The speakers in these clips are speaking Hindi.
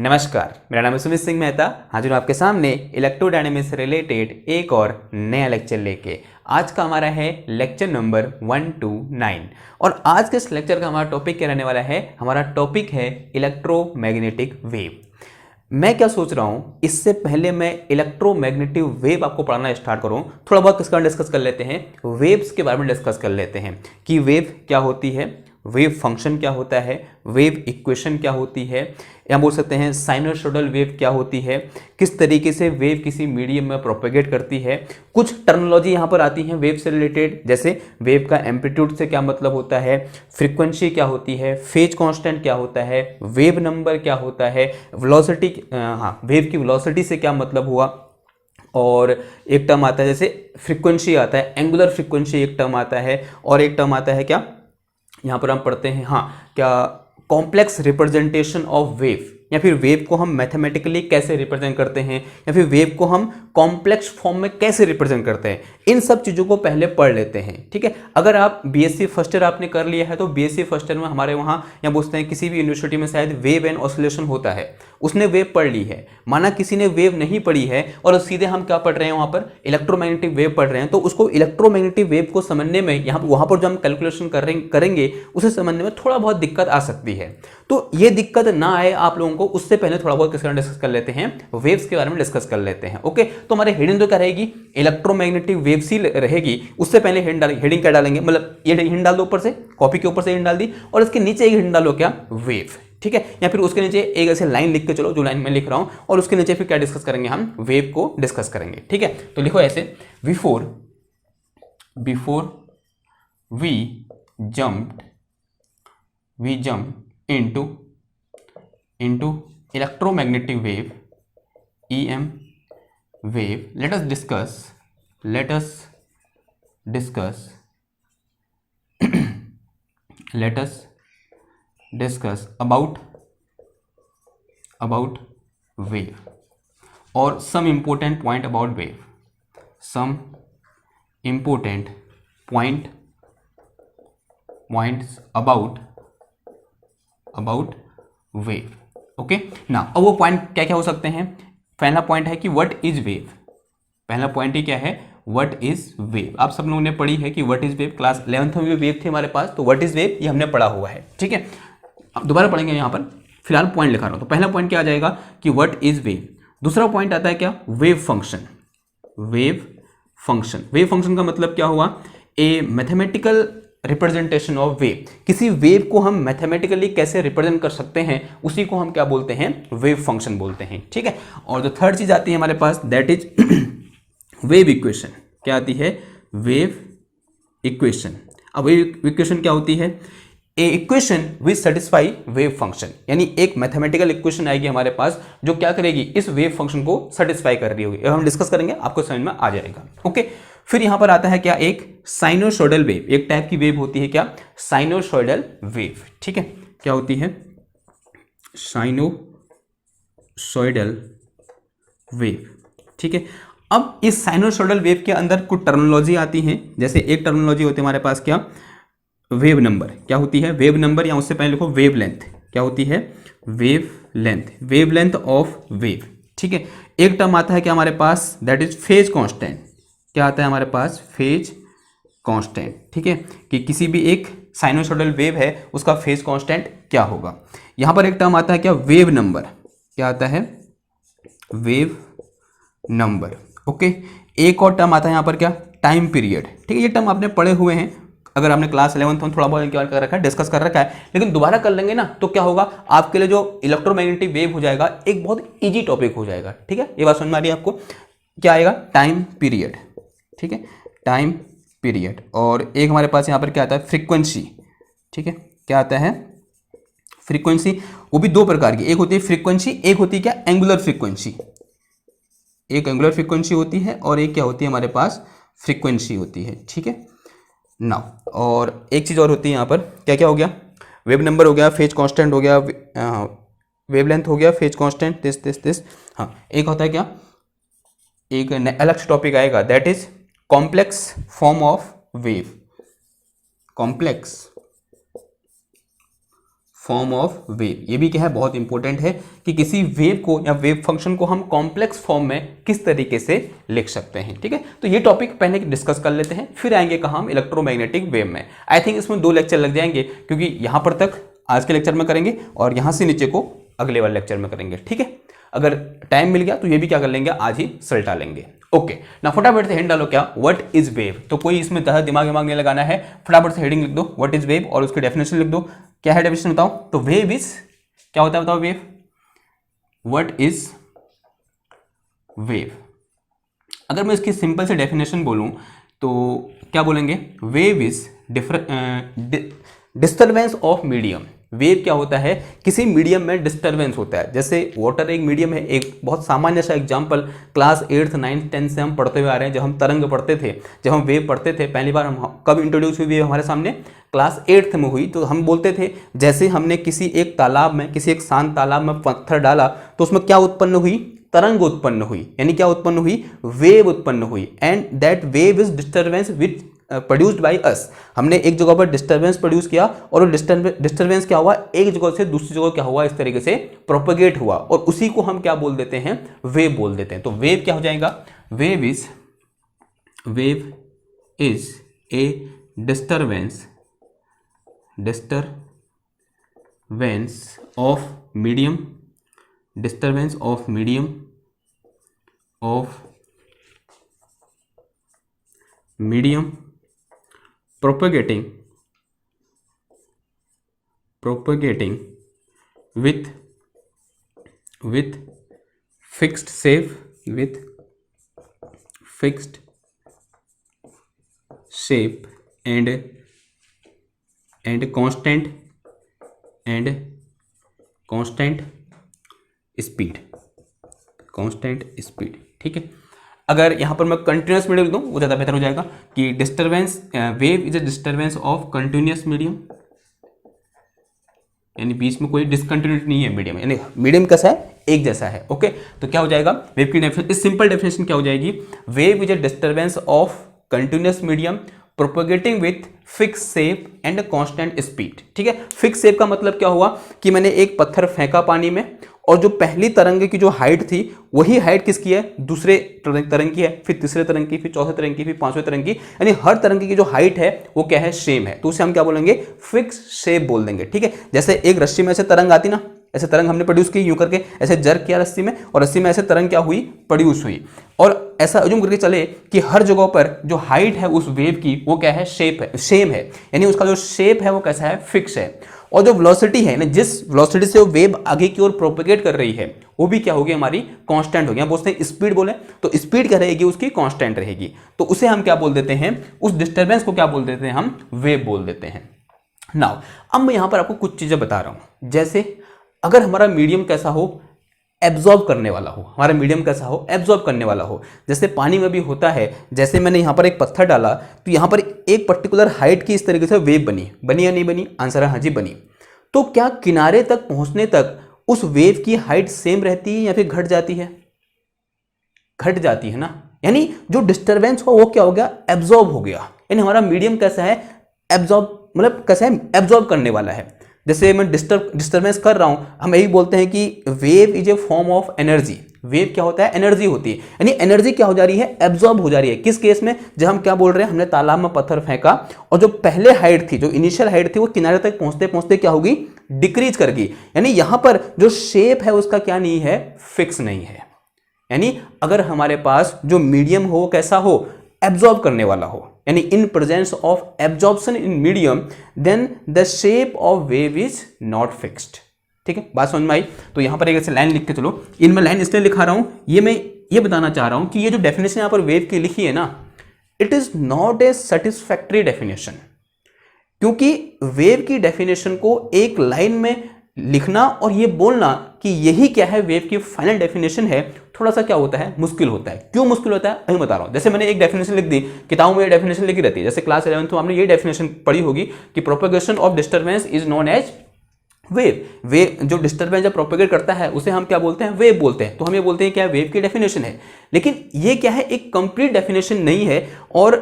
नमस्कार, मेरा नाम है सुमित सिंह मेहता। हाजिर हूँ आपके सामने इलेक्ट्रोडायनेमिक्स से रिलेटेड एक और नया लेक्चर लेके। आज का हमारा है लेक्चर नंबर 129 और आज के इस लेक्चर का हमारा टॉपिक क्या रहने वाला है? हमारा टॉपिक है इलेक्ट्रोमैग्नेटिक वेव। मैं क्या सोच रहा हूँ, इससे पहले मैं इलेक्ट्रोमैग्नेटिक वेव आपको पढ़ाना स्टार्ट करूँ, थोड़ा बहुत किसका डिस्कस कर लेते हैं, वेव्स के बारे में डिस्कस कर लेते हैं कि वेव क्या होती है, वेव फंक्शन क्या होता है, वेव इक्वेशन क्या होती है, या बोल सकते हैं साइनोसॉइडल वेव क्या होती है, किस तरीके से वेव किसी मीडियम में प्रोपेगेट करती है। कुछ टर्मिनोलॉजी यहाँ पर आती हैं वेव से रिलेटेड, जैसे वेव का एम्पलीट्यूड से क्या मतलब होता है, फ्रीक्वेंसी क्या होती है, फेज कांस्टेंट क्या होता है, वेव नंबर क्या होता है, वेलोसिटी, वेव की वेलोसिटी से क्या मतलब हुआ। और एक टर्म आता है जैसे फ्रीक्वेंसी आता है, एंगुलर फ्रीक्वेंसी एक टर्म आता है, और एक टर्म आता है क्या, यहाँ पर हम पढ़ते हैं क्या, कॉम्प्लेक्स रिप्रेजेंटेशन ऑफ वेव, या फिर वेव को हम मैथमेटिकली कैसे रिप्रेजेंट करते हैं, या फिर वेव को हम कॉम्प्लेक्स फॉर्म में कैसे रिप्रेजेंट करते हैं। इन सब चीज़ों को पहले पढ़ लेते हैं, ठीक है। अगर आप बीएससी फर्स्ट ईयर आपने कर लिया है तो बीएससी फर्स्ट ईयर में हमारे वहाँ या बोलते हैं किसी भी यूनिवर्सिटी में शायद वेव एंड ऑसिलेशन होता है, उसने वेव पढ़ ली है। माना किसी ने वेव नहीं पढ़ी है और सीधे हम क्या पढ़ रहे हैं, वहाँ पर इलेक्ट्रोमैग्नेटिक वेव पढ़ रहे हैं, तो उसको इलेक्ट्रोमैग्नेटिक वेव को समझने में वहाँ पर जो हम कैलकुलेशन करेंगे उसे समझने में थोड़ा बहुत दिक्कत आ सकती है। तो ये दिक्कत ना आए आप लोगों को, उससे पहले थोड़ा बहुत किसका डिस्कस कर लेते हैं, वेव्स के बारे में डिस्कस कर लेते हैं। ओके, तो हमारे हेडिंग तो क्या रहेगी, इलेक्ट्रोमैग्नेटिक वेव्स ही रहेगी। उससे पहले हेडिंग क्या डालेंगे, मतलब ये हिंट डाल दो ऊपर से, कॉपी के ऊपर से हिंट डाल दी, और इसके नीचे एक हिंट डालो क्या, वेव, ठीक है। या फिर उसके नीचे एक ऐसे लाइन लिख के चलो, जो लाइन मैं लिख रहा हूं, और उसके नीचे फिर क्या डिस्कस करेंगे, हम वेव को डिस्कस करेंगे, ठीक है। तो लिखो ऐसे, before we jump into electromagnetic wave, EM wave, let us discuss let us discuss about wave or some important point about wave, some important points about wave. Okay ना, अब वो पॉइंट क्या क्या हो सकते हैं। पहला पॉइंट है कि व्हाट इज वेव। पहला पॉइंट ही क्या है, व्हाट इज वेव। आप सब लोगों ने पढ़ी है कि what is wave, class 11th में भी वेव थी हमारे पास, तो व्हाट इज वेव ये हमने पढ़ा हुआ है, ठीक है। अब दोबारा पढ़ेंगे, यहाँ पर फिलहाल पॉइंट लिखा रहा हूं। तो पहला पॉइंट क्या आ जाएगा कि व्हाट इज वेव। दूसरा पॉइंट आता है क्या, वेव फंक्शन। वेव फंक्शन का मतलब क्या हुआ, ए मैथमेटिकल रिप्रेजेंटेशन ऑफ वेव। किसी वेव को हम मैथमेटिकली कैसे रिप्रेजेंट कर सकते हैं, उसी को हम क्या बोलते हैं, वेव फंक्शन बोलते हैं, ठीक है। और जो थर्ड चीज आती है हमारे पास, दैट इज वेव इक्वेशन। क्या आती है, वेव इक्वेशन। अब वेव इक्वेशन क्या होती है, a equation which satisfy wave function, यानी एक मैथमेटिकल इक्वेशन आएगी हमारे पास जो क्या करेगी, इस वेव फंक्शन को सेटिस्फाई कर रही होगी। हम डिस्कस करेंगे, आपको समझ में आ जाएगा। ओके, फिर यहां पर आता है क्या, एक साइनोसॉइडल वेव। एक टाइप की वेव होती है क्या, साइनोसॉइडल वेव, ठीक है। क्या होती है, साइनोसॉइडल वेव, ठीक है। अब इस साइनोसॉइडल वेव के अंदर कुछ टर्मिनोलॉजी आती है, जैसे एक टर्मिनोलॉजी होती है हमारे पास क्या, वेव नंबर। क्या होती है, वेव नंबर, या उससे पहले लिखो वेव लेंथ। क्या होती है, वेव लेंथ ऑफ वेव, ठीक है। एक टर्म आता है क्या हमारे पास, दैट इज फेज कांस्टेंट। क्या आता है हमारे पास, फेज कांस्टेंट, ठीक है, कि किसी भी एक साइनोसॉइडल वेव है उसका फेज कांस्टेंट क्या होगा। यहां पर एक टर्म आता है क्या, वेव नंबर। क्या आता है, वेव नंबर, ओके। एक और टर्म आता है यहां पर क्या, टाइम पीरियड, ठीक है। ये टर्म आपने पढ़े हुए हैं, अगर आपने क्लास 11th में थोड़ा बहुत क्या कर रखा है, डिस्कस कर रखा है, लेकिन दोबारा कर लेंगे ना तो क्या होगा, आपके लिए जो इलेक्ट्रोमैग्नेटिक वेव हो जाएगा एक बहुत इजी टॉपिक हो जाएगा, ठीक है। ये बात समझ में आ रही है आपको। क्या आएगा, टाइम पीरियड, ठीक है, टाइम पीरियड। और एक हमारे पास यहाँ पर क्या आता है, फ्रीक्वेंसी, ठीक है। क्या आता है, फ्रीक्वेंसी। वो भी दो प्रकार की, एक होती है फ्रीक्वेंसी, एक होती है क्या, एंगुलर फ्रीक्वेंसी। एक एंगुलर फ्रीक्वेंसी होती है और एक क्या होती है हमारे पास, फ्रीक्वेंसी होती है, ठीक है ना। और एक चीज़ और होती है यहाँ पर, क्या क्या हो गया, वेव नंबर हो गया, फेज कांस्टेंट हो गया, वेवलेंथ हो गया, फेज कांस्टेंट, दिस। हाँ, एक होता है क्या, एक अलग टॉपिक आएगा, that is complex form of wave. Complex form of wave. ये भी क्या है, बहुत इंपॉर्टेंट है कि किसी वेव को या वेव फंक्शन को हम कॉम्प्लेक्स फॉर्म में किस तरीके से लिख सकते हैं। ठीक है, तो ये टॉपिक पहले डिस्कस कर लेते हैं, फिर आएंगे कहाँ हम इलेक्ट्रोमैग्नेटिक वेव में। आई थिंक इसमें 2 लेक्चर लग जाएंगे, क्योंकि यहाँ पर तक आज के लेक्चर में करेंगे और यहाँ से नीचे को अगले वाले लेक्चर में करेंगे। ठीक है, अगर टाइम मिल गया तो ये भी क्या कर लेंगे, आज ही सलटा लेंगे। ओके, ना फटाफट से हेडिंग डालो क्या, व्हाट इज वेव। तो कोई इसमें ज़्यादा दिमाग नहीं लगाना है, फटाफट से हेडिंग लिख दो व्हाट इज वेव और उसकी डेफिनेशन लिख दो। क्या है डेफिनेशन बताओ। तो वेव इज, क्या होता है बताओ वेव, व्हाट इज वेव। अगर मैं इसकी सिंपल से डेफिनेशन बोलूं तो क्या बोलेंगे, wave is disturbance of medium. Wave क्या होता है, किसी मीडियम में डिस्टर्बेंस होता है। जैसे वाटर एक मीडियम है, एक बहुत सामान्य सा example class 8th 9th 10th से हम पढ़ते हुए आ रहे हैं। जब हम तरंग पढ़ते थे, जब हम वेव पढ़ते थे, पहली बार हम कब इंट्रोड्यूस हुई वेव हमारे सामने, क्लास 8th में हुई। तो हम बोलते थे जैसे हमने किसी एक तालाब में, किसी एक शांत तालाब में पत्थर डाला तो उसमें क्या उत्पन्न हुई, तरंग उत्पन्न हुई, यानी क्या उत्पन्न हुई, वेव उत्पन्न हुई। And that wave is disturbance which produced by us. हमने एक जगह पर डिस्टर्बेंस प्रोड्यूस किया और वो डिस्टर्बेंस क्या हुआ, एक जगह से दूसरी जगह क्या हुआ, इस तरीके से प्रोपेगेट हुआ और उसी को हम क्या बोल देते हैं, वेव बोल देते हैं। तो वेव क्या हो जाएगा, wave is a disturbance of medium, disturbance of medium propagating with fixed shape and constant speed। ठीक है, अगर यहाँ पर मैं कंटिन्यूस मीडियम लिख दूँ वो ज़्यादा बेहतर हो जाएगा कि disturbance, wave is a disturbance of continuous medium, यानी बीच में कोई डिसकंटिन्यूटी नहीं है मीडियम, यानी मीडियम कैसा है, एक जैसा है। ओके, तो क्या हो जाएगा वेव की डेफिनेशन, इस सिंपल डेफिनेशन क्या हो जाएगी, wave is a disturbance of continuous medium propagating with fix shape and constant speed. ठीक है, फिक्स शेप का मतलब क्या हुआ कि मैंने एक पत्थर फेंका पानी में और जो पहली तरंग की जो हाइट थी वही हाइट किसकी है, दूसरे तरंग की है, फिर तीसरे तरंग की, फिर चौथे तरंग की, फिर पांचवें तरंग की, यानी हर तरंग की जो हाइट है वो क्या है, सेम है। तो उसे हम क्या बोलेंगे, फिक्स शेप बोल देंगे। ठीक है, जैसे एक रस्सी में ऐसे तरंग आती ना, ऐसे तरंग हमने प्रोड्यूस की यूं करके, ऐसे जर्क किया रस्सी में और रस्सी में ऐसे तरंग क्या हुई, प्रोड्यूस हुई। और ऐसा अज्यूम करके चले कि हर जगह पर जो हाइट है उस वेव की वो क्या है, शेप है, सेम है, यानी उसका जो शेप है वो कैसा है, फिक्स है। और जो वेलोसिटी है, जिस वेलोसिटी से वो वेव आगे की ओर प्रोपेगेट कर रही है वो भी क्या होगी, हमारी कांस्टेंट होगी। हम बोलते हैं स्पीड बोले तो स्पीड क्या रहेगी, उसकी कांस्टेंट रहेगी। तो उसे हम क्या बोल देते हैं, उस डिस्टर्बेंस को क्या बोल देते हैं, हम वेव बोल देते हैं। नाउ अब मैं यहां पर आपको कुछ चीजें बता रहा हूं, जैसे अगर हमारा मीडियम कैसा हो, एब्जॉर्ब करने वाला हो, हमारा मीडियम कैसा हो, एब्जॉर्ब करने वाला हो। जैसे पानी में भी होता है, जैसे मैंने यहाँ पर एक पत्थर डाला तो यहाँ पर एक पर्टिकुलर हाइट की इस तरीके से वेव बनी या नहीं बनी, आंसर है हाँ जी बनी। तो क्या किनारे तक पहुंचने तक उस वेव की हाइट सेम रहती है या फिर घट जाती है, घट जाती है ना, यानी जो डिस्टर्बेंस हो वो क्या हो गया, एब्जॉर्ब हो गया। यानी हमारा मीडियम कैसा है, एब्जॉर्ब, मतलब कैसा है, एब्जॉर्ब करने वाला है। जैसे मैं डिस्टर्बेंस कर रहा हूं, हम यही बोलते हैं कि wave is a form of energy. Wave क्या होता है, एनर्जी होती है, यानी एनर्जी क्या हो जा रही है, एब्जॉर्ब हो जा रही है। किस केस में, जब हम क्या बोल रहे हैं, हमने तालाब में पत्थर फेंका और जो पहले हाइट थी, जो इनिशियल हाइट थी, वो किनारे तक पहुंचते पहुंचते क्या होगी, डिक्रीज कर गई। यानी यहां पर जो शेप है उसका क्या नहीं है, फिक्स नहीं है। यानी अगर हमारे पास जो मीडियम हो कैसा हो, एब्जॉर्ब करने वाला हो, यानी in presence of absorption in medium, then the shape of wave is not fixed. ठीक है, बात समझ में आई। तो यहां पर एक ऐसे लाइन लिख के चलो, इनमें लाइन इसलिए लिखा रहा हूं, ये मैं ये बताना चाह रहा हूं कि ये जो डेफिनेशन यहां पर वेव की लिखी है ना, it is not a satisfactory definition, क्योंकि वेव की डेफिनेशन को एक लाइन में लिखना और ये बोलना कि यही क्या है, वेव की फाइनल डेफिनेशन है, थोड़ा सा क्या होता है, मुश्किल होता है। क्यों मुश्किल होता है, मैं बता रहा हूं। जैसे मैंने एक डेफिनेशन लिख दी, किताबों में ये डेफिनेशन लिखी रहती है, जैसे क्लास 11th में आपने ये डेफिनेशन पढ़ी होगी कि propagation of disturbance is known as wave. Wave जो डिस्टर्बेंस जब प्रोपेगेट करता है उसे हम क्या बोलते हैं, वेव बोलते हैं। तो हम ये बोलते हैं क्या, वेव की डेफिनेशन है। लेकिन ये क्या है, एक कंप्लीट डेफिनेशन नहीं है। और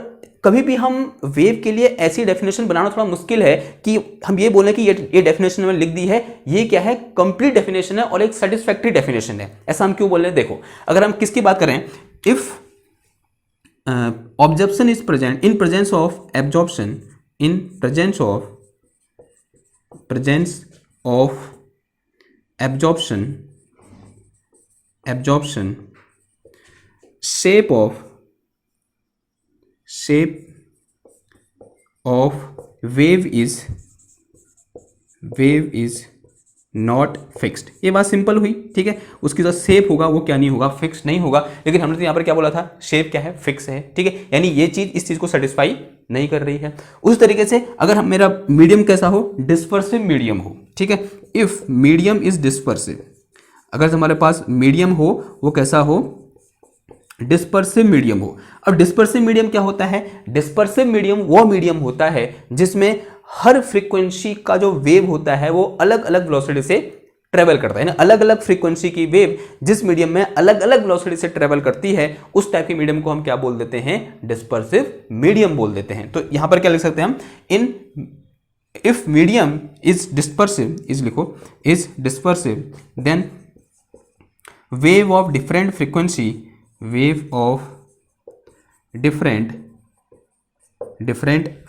कभी भी हम वेव के लिए ऐसी डेफिनेशन बनाना थोड़ा मुश्किल है कि हम ये बोलें कि ये डेफिनेशन मैंने लिख दी है, ये क्या है, कंप्लीट डेफिनेशन है और एक सेटिस्फैक्ट्री डेफिनेशन है। ऐसा हम क्यों बोल रहे हैं? देखो, अगर हम किसकी बात करें, if absorption is present in presence of absorption, in presence of absorption shape of wave is not fixed. ये बात सिंपल हुई, ठीक है। उसकी जो शेप होगा वो क्या नहीं होगा, फिक्स नहीं होगा। लेकिन हमने तो यहाँ पर क्या बोला था, शेप क्या है, फिक्स है, ठीक है। यानी ये चीज इस चीज को सेटिस्फाई नहीं कर रही है। उस तरीके से अगर हम मेरा मीडियम कैसा हो, डिस्पर्सिव मीडियम हो, ठीक है। इफ मीडियम इज डिस्पर्सिव, अगर हमारे पास मीडियम हो वो कैसा हो, डिस्पर्सिव मीडियम हो। अब डिस्पर्सिव मीडियम क्या होता है? डिस्पर्सिव मीडियम वो मीडियम होता है जिसमें हर फ्रीक्वेंसी का जो वेव होता है वो अलग अलग वेलोसिटी से ट्रेवल करता है। ना अलग अलग फ्रीक्वेंसी की वेव जिस मीडियम में अलग अलग वेलोसिटी से ट्रेवल करती है, उस टाइप के मीडियम को हम क्या बोल देते हैं, डिस्पर्सिव मीडियम बोल देते हैं। तो यहां पर क्या लिख सकते हैं हम, in if medium is dispersive, is लिखो, is dispersive, then wave of different frequency, wave of different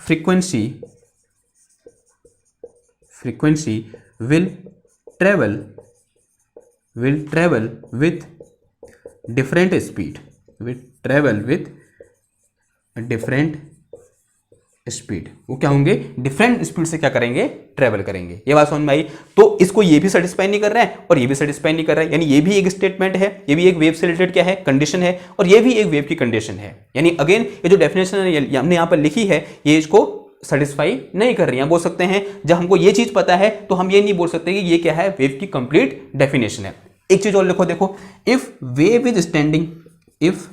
frequency will travel with different speed, speed. वो क्या होंगे, डिफरेंट स्पीड से क्या करेंगे, ट्रेवल करेंगे। ये बात समझ में आई? तो इसको ये भी सेटिस्फाई नहीं कर रहा है और ये भी सेटिस्फाई नहीं कर रहा है, यानी ये भी एक स्टेटमेंट है, ये भी एक वेव से रिलेटेड क्या है, कंडीशन है, और ये भी एक वेव की कंडीशन है। यानी अगेन ये जो डेफिनेशन हमने यहां पर लिखी है, ये इसको सेटिस्फाई नहीं कर रही है। बोल सकते हैं जब हमको ये चीज पता है तो हम ये नहीं बोल सकते कि ये क्या है, वेव की कंप्लीट डेफिनेशन है। एक चीज और लिखो, देखो, if wave is standing, if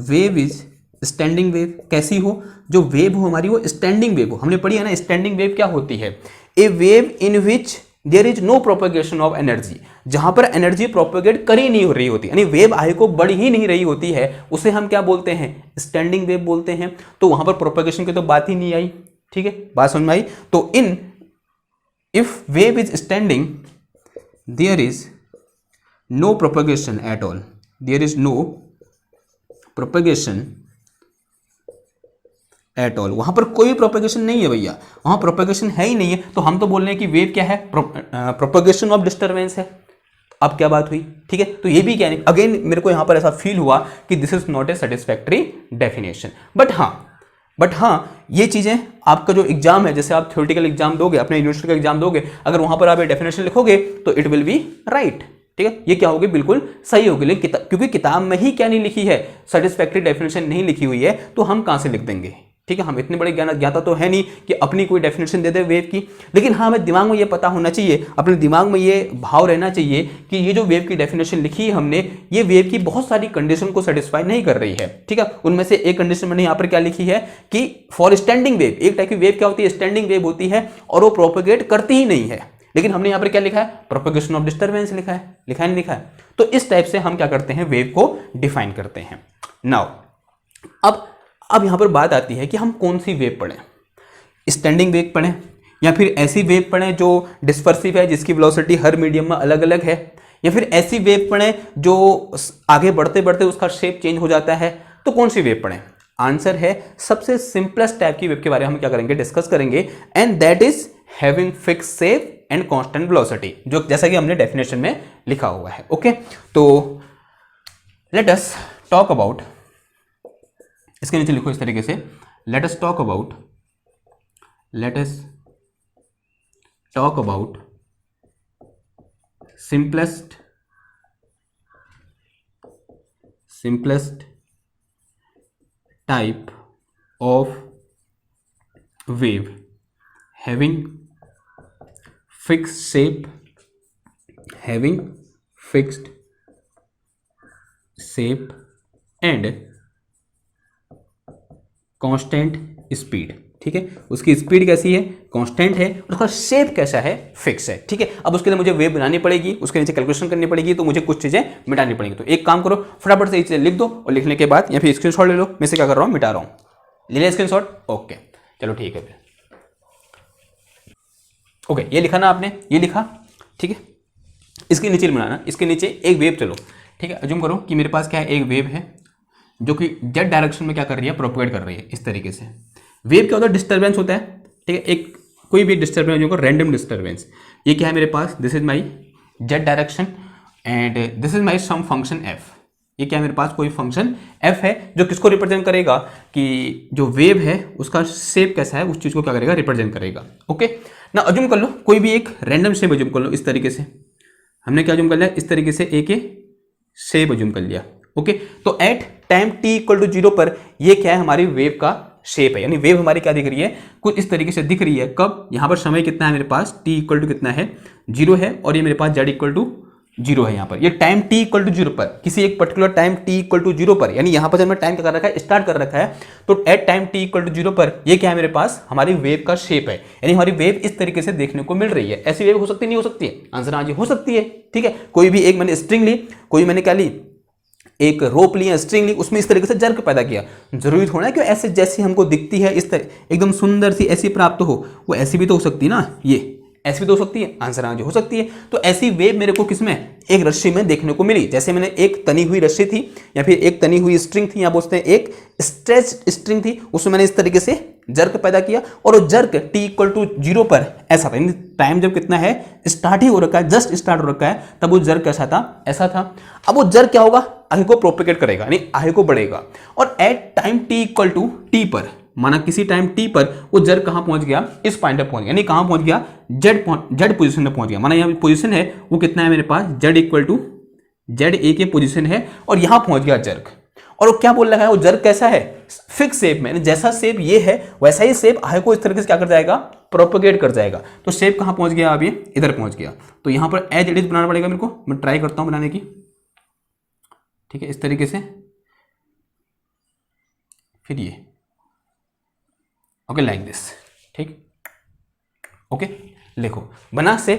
wave is standing wave कैसी हो, जो वेव हो हमारी वो स्टैंडिंग वेव हो। हमने पढ़ी है ना, स्टैंडिंग वेव क्या होती है, a wave in which there is no propagation of energy, जहां पर एनर्जी प्रोपेगेट कर ही नहीं हो रही होती, यानी वेव आगे को बढ़ ही नहीं रही होती है, उसे हम क्या बोलते हैं, स्टैंडिंग वेव बोलते हैं। तो वहां पर प्रोपेगेशन की तो बात ही नहीं आई, ठीक है, बात समझ में आई? तो in if wave is standing there is no propagation at all, there is no propagation at all, वहां पर कोई प्रोपेगेशन नहीं है भैया, वहां प्रोपेगेशन है ही नहीं है। तो हम तो बोल रहे हैं कि वेव क्या है, प्रोपेगेशन ऑफ डिस्टर्बेंस है। अब क्या बात हुई, ठीक है। तो ये भी क्या नहीं, अगेन मेरे को यहां पर ऐसा फील हुआ कि this is not a satisfactory definition. But हाँ ये चीजें आपका जो एग्जाम है, जैसे आप थ्योरेटिकल एग्जाम दोगे, अपने यूनिवर्सिटी का एग्जाम दोगे, अगर वहां पर आप ये डेफिनेशन लिखोगे तो इट विल बी राइट, ठीक है, ये क्या होगी, बिल्कुल सही होगी। लेकिन क्योंकि किताब में ही क्या नहीं लिखी है, सेटिस्फैक्टरी डेफिनेशन नहीं लिखी हुई है, तो हम कहां से लिख देंगे, ठीक है। हम इतने बड़े ज्ञाता तो है नहीं कि अपनी कोई डेफिनेशन दे दे वेव की। लेकिन हाँ, हमें दिमाग में ये पता होना चाहिए, अपने दिमाग में ये भाव रहना चाहिए कि ये जो वेव की डेफिनेशन लिखी है हमने, ये वेव की बहुत सारी कंडीशन को सेटिस्फाई नहीं कर रही है, ठीक है। उनमें से एक कंडीशन मैंने यहाँ पर क्या लिखी है कि फॉर स्टैंडिंग वेव, एक टाइप की वेव क्या होती है, स्टैंडिंग वेव होती है और वो प्रोपेगेट करती ही नहीं है। लेकिन हमने यहाँ पर क्या लिखा है, प्रोपेगेशन ऑफ डिस्टर्बेंस लिखा है, लिखा नहीं लिखा है। तो इस टाइप से हम क्या करते हैं, वेव को डिफाइन करते हैं। नाउ अब यहां पर बात आती है कि हम कौन सी वेव पढ़ें, स्टैंडिंग वेव पढ़ें या फिर ऐसी वेव पढ़ें जो डिस्पर्सिव है, जिसकी वेलोसिटी हर मीडियम में अलग अलग है, या फिर ऐसी वेव पढ़ें जो आगे बढ़ते बढ़ते उसका शेप चेंज हो जाता है। तो कौन सी वेव पढ़ें? आंसर है सबसे सिंपलेस्ट टाइप की वेव के बारे में हम क्या करेंगे, डिस्कस करेंगे, and that is having fix shape and constant velocity, जो जैसा कि हमने डेफिनेशन में लिखा हुआ है। ओके, तो लेट अस टॉक अबाउट, इसके नीचे लिखो इस तरीके से, let us talk about simplest type of wave having fixed shape, and constant speed, ठीक है। उसकी स्पीड कैसी है, कांस्टेंट है, उसका शेप कैसा है, फिक्स है। ठीक है, अब उसके लिए मुझे वेव बनानी पड़ेगी, उसके नीचे कैलकुलेशन करनी पड़ेगी, तो मुझे कुछ चीजें मिटानी पड़ेगी। तो एक काम करो, फटाफट से ये चीजें लिख दो और लिखने के बाद या फिर स्क्रीनशॉट ले लो। मैं से क्या कर रहा हूँ, मिटा रहा हूँ। ले लिया स्क्रीनशॉट? ओके, चलो ठीक है फिर। ओके, ये लिखा ना आपने, ये लिखा, ठीक है। इसके नीचे बनाना, इसके नीचे एक वेव, चलो ठीक है, अज्यूम करो कि मेरे पास क्या है, एक वेव है जो कि जेड डायरेक्शन में क्या कर रही है, प्रोपोगेट कर रही है इस तरीके से। वेव क्या होता है, डिस्टर्बेंस होता है, ठीक है, एक कोई भी डिस्टर्बेंस जो रैंडम डिस्टर्बेंस। ये क्या है मेरे पास, this is my z direction and this is my some function f. ये क्या है मेरे पास, कोई फंक्शन एफ है जो किसको रिप्रेजेंट करेगा, कि जो वेव है उसका शेप कैसा है, उस चीज को क्या करेगा, रिप्रेजेंट करेगा। ओके ना, अज्यूम कर लो कोई भी एक रैंडम शेप अज्यूम कर लो इस तरीके से। हमने क्या अज्यूम कर लिया, इस तरीके से एक शेप अज्यूम कर लिया। ओके, तो at time t equal to 0 पर ये क्या है, हमारी वेव का शेप है, यानी वेव हमारी क्या दिख रही है, कुछ इस तरीके से दिख रही है। कब, यहां पर समय कितना है मेरे पास, t इक्वल टू कितना है, 0 है, और ये मेरे पास z इक्वल टू 0 है। यहाँ पर ये टाइम t इक्वल टू 0 पर, किसी एक particular time t equal to 0 पर, यानी यहाँ पर जब मैं टाइम क्या कर रखा है, स्टार्ट कर रखा है, तो at time t equal to 0 पर ये क्या है मेरे पास, हमारी वेव का शेप है, यानी हमारी वेव इस तरीके से देखने को मिल रही है। ऐसी वेव हो सकती नहीं हो सकती है, आंसर हाँ जी हो सकती है। ठीक है, कोई भी एक मैंने स्ट्रिंग ली, कोई मैंने क्या ली, एक रोप ली, स्ट्रिंग ली, उसमें इस तरीके से जर्क पैदा किया। जरूरी थोड़ा है कि ऐसे जैसी हमको दिखती है इस तरह एकदम सुंदर सी ऐसी प्राप्त हो, वो ऐसी भी तो हो सकती है ना, ये ऐसी भी तो हो सकती है, आंसर हाँ जी हो सकती है। तो ऐसी वेव मेरे को किसमें, एक रस्सी में देखने को मिली। जैसे मैंने एक तनी हुई रस्सी थी या फिर एक तनी हुई स्ट्रिंग थी, या बोलते हैं एक स्ट्रेच स्ट्रिंग थी, उसमें मैंने इस तरीके से जर्क पैदा किया, और वो जर्क t इक्वल टू 0 पर ऐसा था, टाइम जब कितना है, स्टार्ट ही हो रखा है, जस्ट स्टार्ट हो रखा है, तब वो जर्क कैसा था, ऐसा था। अब वो जर्क क्या होगा, आगे को प्रोपेगेट करेगा, यानी आगे को बढ़ेगा, और at time t equal to t पर, माना किसी टाइम t पर वो जर्क कहां पहुंच गया, इस पॉइंट पर पहुंच गया, यानी कहां पहुंच गया, जेड पोजीशन में पहुंच गया। माना यहाँ पोजीशन है वो कितना है मेरे पास, z equal to z a के पोजीशन है, और यहां पहुंच गया जर्क। और वो क्या बोल रहा है, वो जर्क कैसा है, फिक्स शेप में, जैसा शेप ये है वैसा ही शेप आगे को इस तरीके से क्या कर जाएगा, प्रोपोगेट कर जाएगा। तो शेप कहां पहुंच गया, अब ये इधर पहुंच गया। तो यहां पर एज इट इज बनाना पड़ेगा मेरे को, मैं ट्राई करता हूं बनाने की। ठीक है, इस तरीके से, फिर ये ओके लाइक दिस। ठीक, ओके लिखो बना से।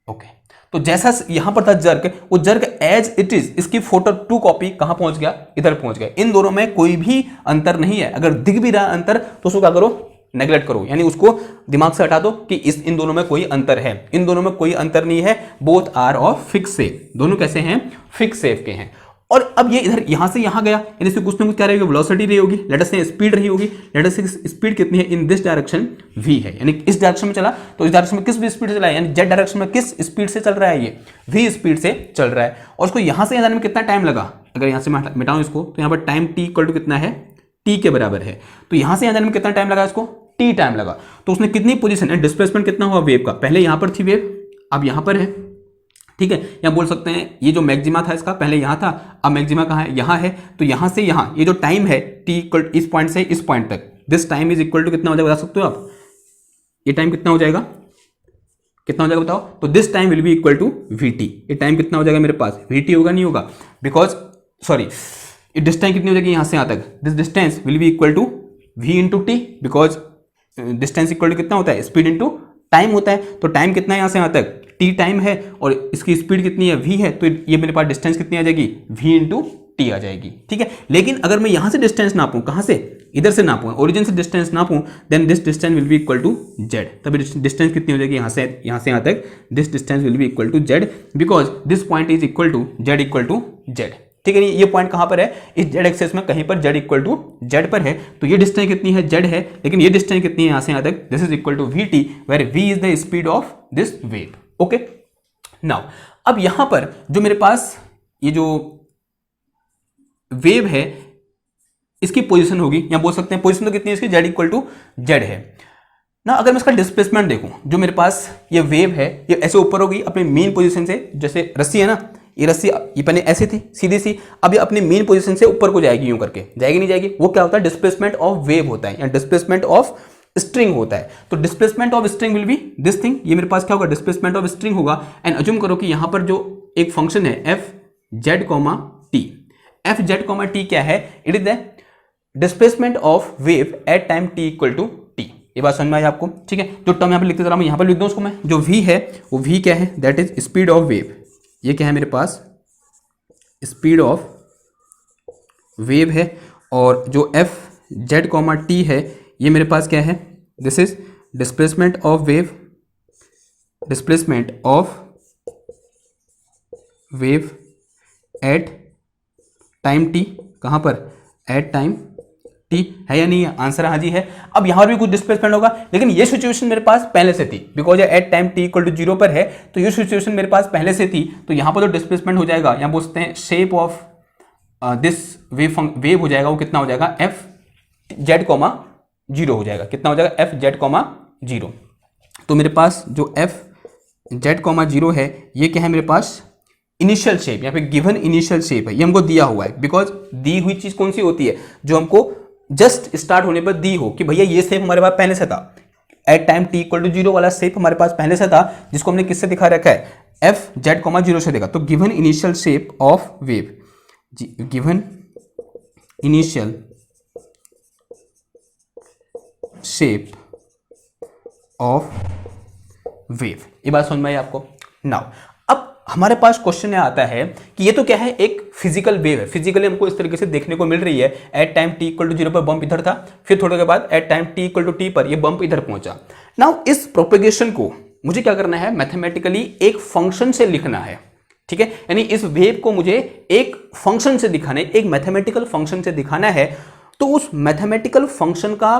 ओके, तो जैसा यहां पर था जर्क, वो जर्क एज इट इज, इसकी फोटो 2 कॉपी कहां पहुंच गया, इधर पहुंच गया। इन दोनों में कोई भी अंतर नहीं है। अगर दिख भी रहा अंतर तो उसको क्या करो, नेग्लेक्ट करो, यानी उसको दिमाग से हटा दो कि इन दोनों में कोई अंतर है। इन दोनों में कोई अंतर नहीं है, both are of fix shape, दोनों कैसे हैं, फिक्स शेप के हैं। और अब ये इधर यहां से यहां गया, यानी इसमें कुछ ना कुछ क्या रहेगी, वेलोसिटी रही होगी, लेट अस से स्पीड रही होगी। लेट अस से स्पीड कितनी है, इन दिस डायरेक्शन v है, यानी इस डायरेक्शन में चला, तो इस डायरेक्शन में किस स्पीड से चला है, यानी जेड डायरेक्शन में किस स्पीड से चल रहा है, ये v स्पीड से चल रहा है। और उसको यहां से जाने में कितना टाइम लगा, अगर यहां से मिटाऊं इसको, तो यहां पर टाइम t इक्वल टू कितना है, t के बराबर है। तो यहां से जाने में कितना टाइम लगा, इसको t टाइम लगा। तो उसने कितनी पोजीशन है, डिस्प्लेसमेंट कितना हुआ वेव का, पहले यहां पर थी वेव, अब यहां पर है। ठीक है, या बोल सकते हैं ये जो मैक्सिमा था इसका, पहले यहां था, अब मैक्सिमा कहां है, यहां है। तो यहां से यहां ये जो टाइम है t इक्वल इस पॉइंट से इस पॉइंट तक, this time is equal to कितना हो जाएगा, बता सकते हो आप, ये टाइम कितना हो जाएगा, कितना हो जाएगा बताओ। तो this time will be equal to vt, ये टाइम कितना हो जाएगा मेरे पास, vt होगा, नहीं होगा, बिकॉज सॉरी डिस्टेंस कितनी हो जाएगी यहां से यहां तक, this distance will be equal to v into t, because distance equal to कितना होता है, स्पीड इंटू टाइम होता है। तो टाइम कितना है यहां से यहां तक, t टाइम है, और इसकी स्पीड कितनी है, v है, तो ये मेरे पास डिस्टेंस कितनी आ जाएगी, v इंटू टी आ जाएगी। ठीक है, लेकिन अगर मैं यहां से डिस्टेंस नापूं, कहां से, इधर से नापूं, ओरिजिन से डिस्टेंस नापूं, then this distance will be equal to z। तभी डिस्टेंस कितनी हो जाएगी यहां से यहां तक, this distance will be equal to z, because this point is equal to z equal to z। ठीक है, ये पॉइंट कहां पर है, इस z एक्सिस में कहीं पर z इक्वल टू z पर है। तो ये डिस्टेंस कितनी है, z है, लेकिन ये डिस्टेंस कितनी है यहां से यहां तक, this is equal to vt, where v is the speed of this wave. Okay, now अब यहां पर जो मेरे पास ये जो वेव है इसकी पोजीशन होगी, या बोल सकते हैं पोजीशन तो कितनी है इसकी, z इक्वल टू z है ना। अगर मैं इसका डिस्प्लेसमेंट देखूं, जो मेरे पास ये वेव है ये ऐसे ऊपर होगी अपने मेन पोजीशन से, जैसे रस्सी है ना, ये रस्सी ये पहले ऐसी थी सीधी सी, अब ये अपनी मेन पोजीशन से ऊपर को जाएगी, यूं करके जाएगी, नहीं जाएगी, वो क्या होता है, डिस्प्लेसमेंट ऑफ वेव होता है, या डिस्प्लेसमेंट ऑफ स्ट्रिंग होता है। तो displacement of string will be this thing, ये मेरे पास क्या होगा, डिस्प्लेसमेंट ऑफ स्ट्रिंग होगा। एंड अज्यूम करो कि यहां पर जो एक फंक्शन है f z comma t, f z comma t क्या है, it is the displacement of wave at time t equal to T. ये बात समझ में आई आपको, ठीक है। जो टर्म यहाँ पे लिखते जा रहा हूँ यहाँ पर लिख दूँ उसको मैं, जो v है वो v क्या है, that is speed of wave. ये क्या है मेरे पास, स्पीड ऑफ वेव है। और जो f z कॉमा t है ये मेरे पास क्या है, this is displacement of wave, displacement of wave at time t, कहाँ पर, एट टाइम t, है या नहीं है, आंसर हाँ जी है। अब यहाँ पर भी कुछ डिस्प्लेसमेंट होगा, लेकिन ये सिचुएशन मेरे पास पहले से थी, because at time t equal to 0 पर है, तो ये सिचुएशन मेरे पास पहले से थी। तो यहाँ पर जो डिस्प्लेसमेंट हो जाएगा, यहाँ बोलते हैं शेप ऑफ दिस वेव हो जाएगा, वो कितना हो जाएगा, एफ जेड कॉमा 0 हो जाएगा। कितना हो जाएगा, एफ जेड कॉमा 0। तो मेरे पास जो एफ जेड कॉमा 0 है ये क्या है मेरे पास, इनिशियल शेप, यहाँ पे गिवन इनिशियल शेप है, ये हमको दिया हुआ है। बिकॉज दी हुई चीज कौन सी होती है, जो हमको जस्ट स्टार्ट होने पर दी हो, कि भैया ये शेप हमारे पास पहले से था, at time t equal to 0 वाला शेप हमारे पास पहले से था, जिसको हमने किससे दिखा रखा है, एफ जेड कॉमा 0 से देखा। तो given initial shape of wave, given initial shape of wave, ये बात समझ में आई आपको। नाउ अब हमारे पास क्वेश्चन आता है कि ये तो क्या है, एक फिजिकल वेव है, फिजिकली हमको इस तरीके से देखने को मिल रही है। At time t equal to 0 पर बम्प इधर था, फिर थोड़े के बाद at time t equal to t पर ये बम्प इधर पहुंचा। नाउ इस प्रोपेगेशन को मुझे क्या करना है, मैथमेटिकली एक फंक्शन से लिखना है, ठीक है। यानी इस वेव को मुझे एक फंक्शन से दिखाना है, एक मैथमेटिकल फंक्शन से दिखाना है। तो उस मैथमेटिकल फंक्शन का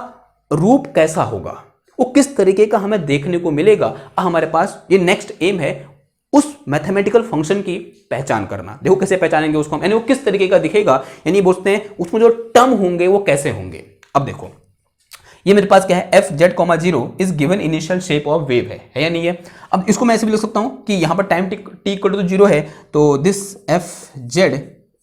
रूप कैसा होगा, वो किस तरीके का हमें देखने को मिलेगा, हमारे पास ये नेक्स्ट एम है, उस मैथमेटिकल फंक्शन की पहचान करना। देखो कैसे पहचानेंगे उसको हम, यानी वो किस तरीके का दिखेगा, यानी बोलते हैं उसमें जो टर्म होंगे वो कैसे होंगे। अब देखो ये मेरे पास क्या है, f z comma 0 is given initial shape of wave है या नहीं है। अब इसको मैं ऐसे भी लिख सकता हूं कि यहां पर टाइम टी इक्वल टू 0 है, तो this f z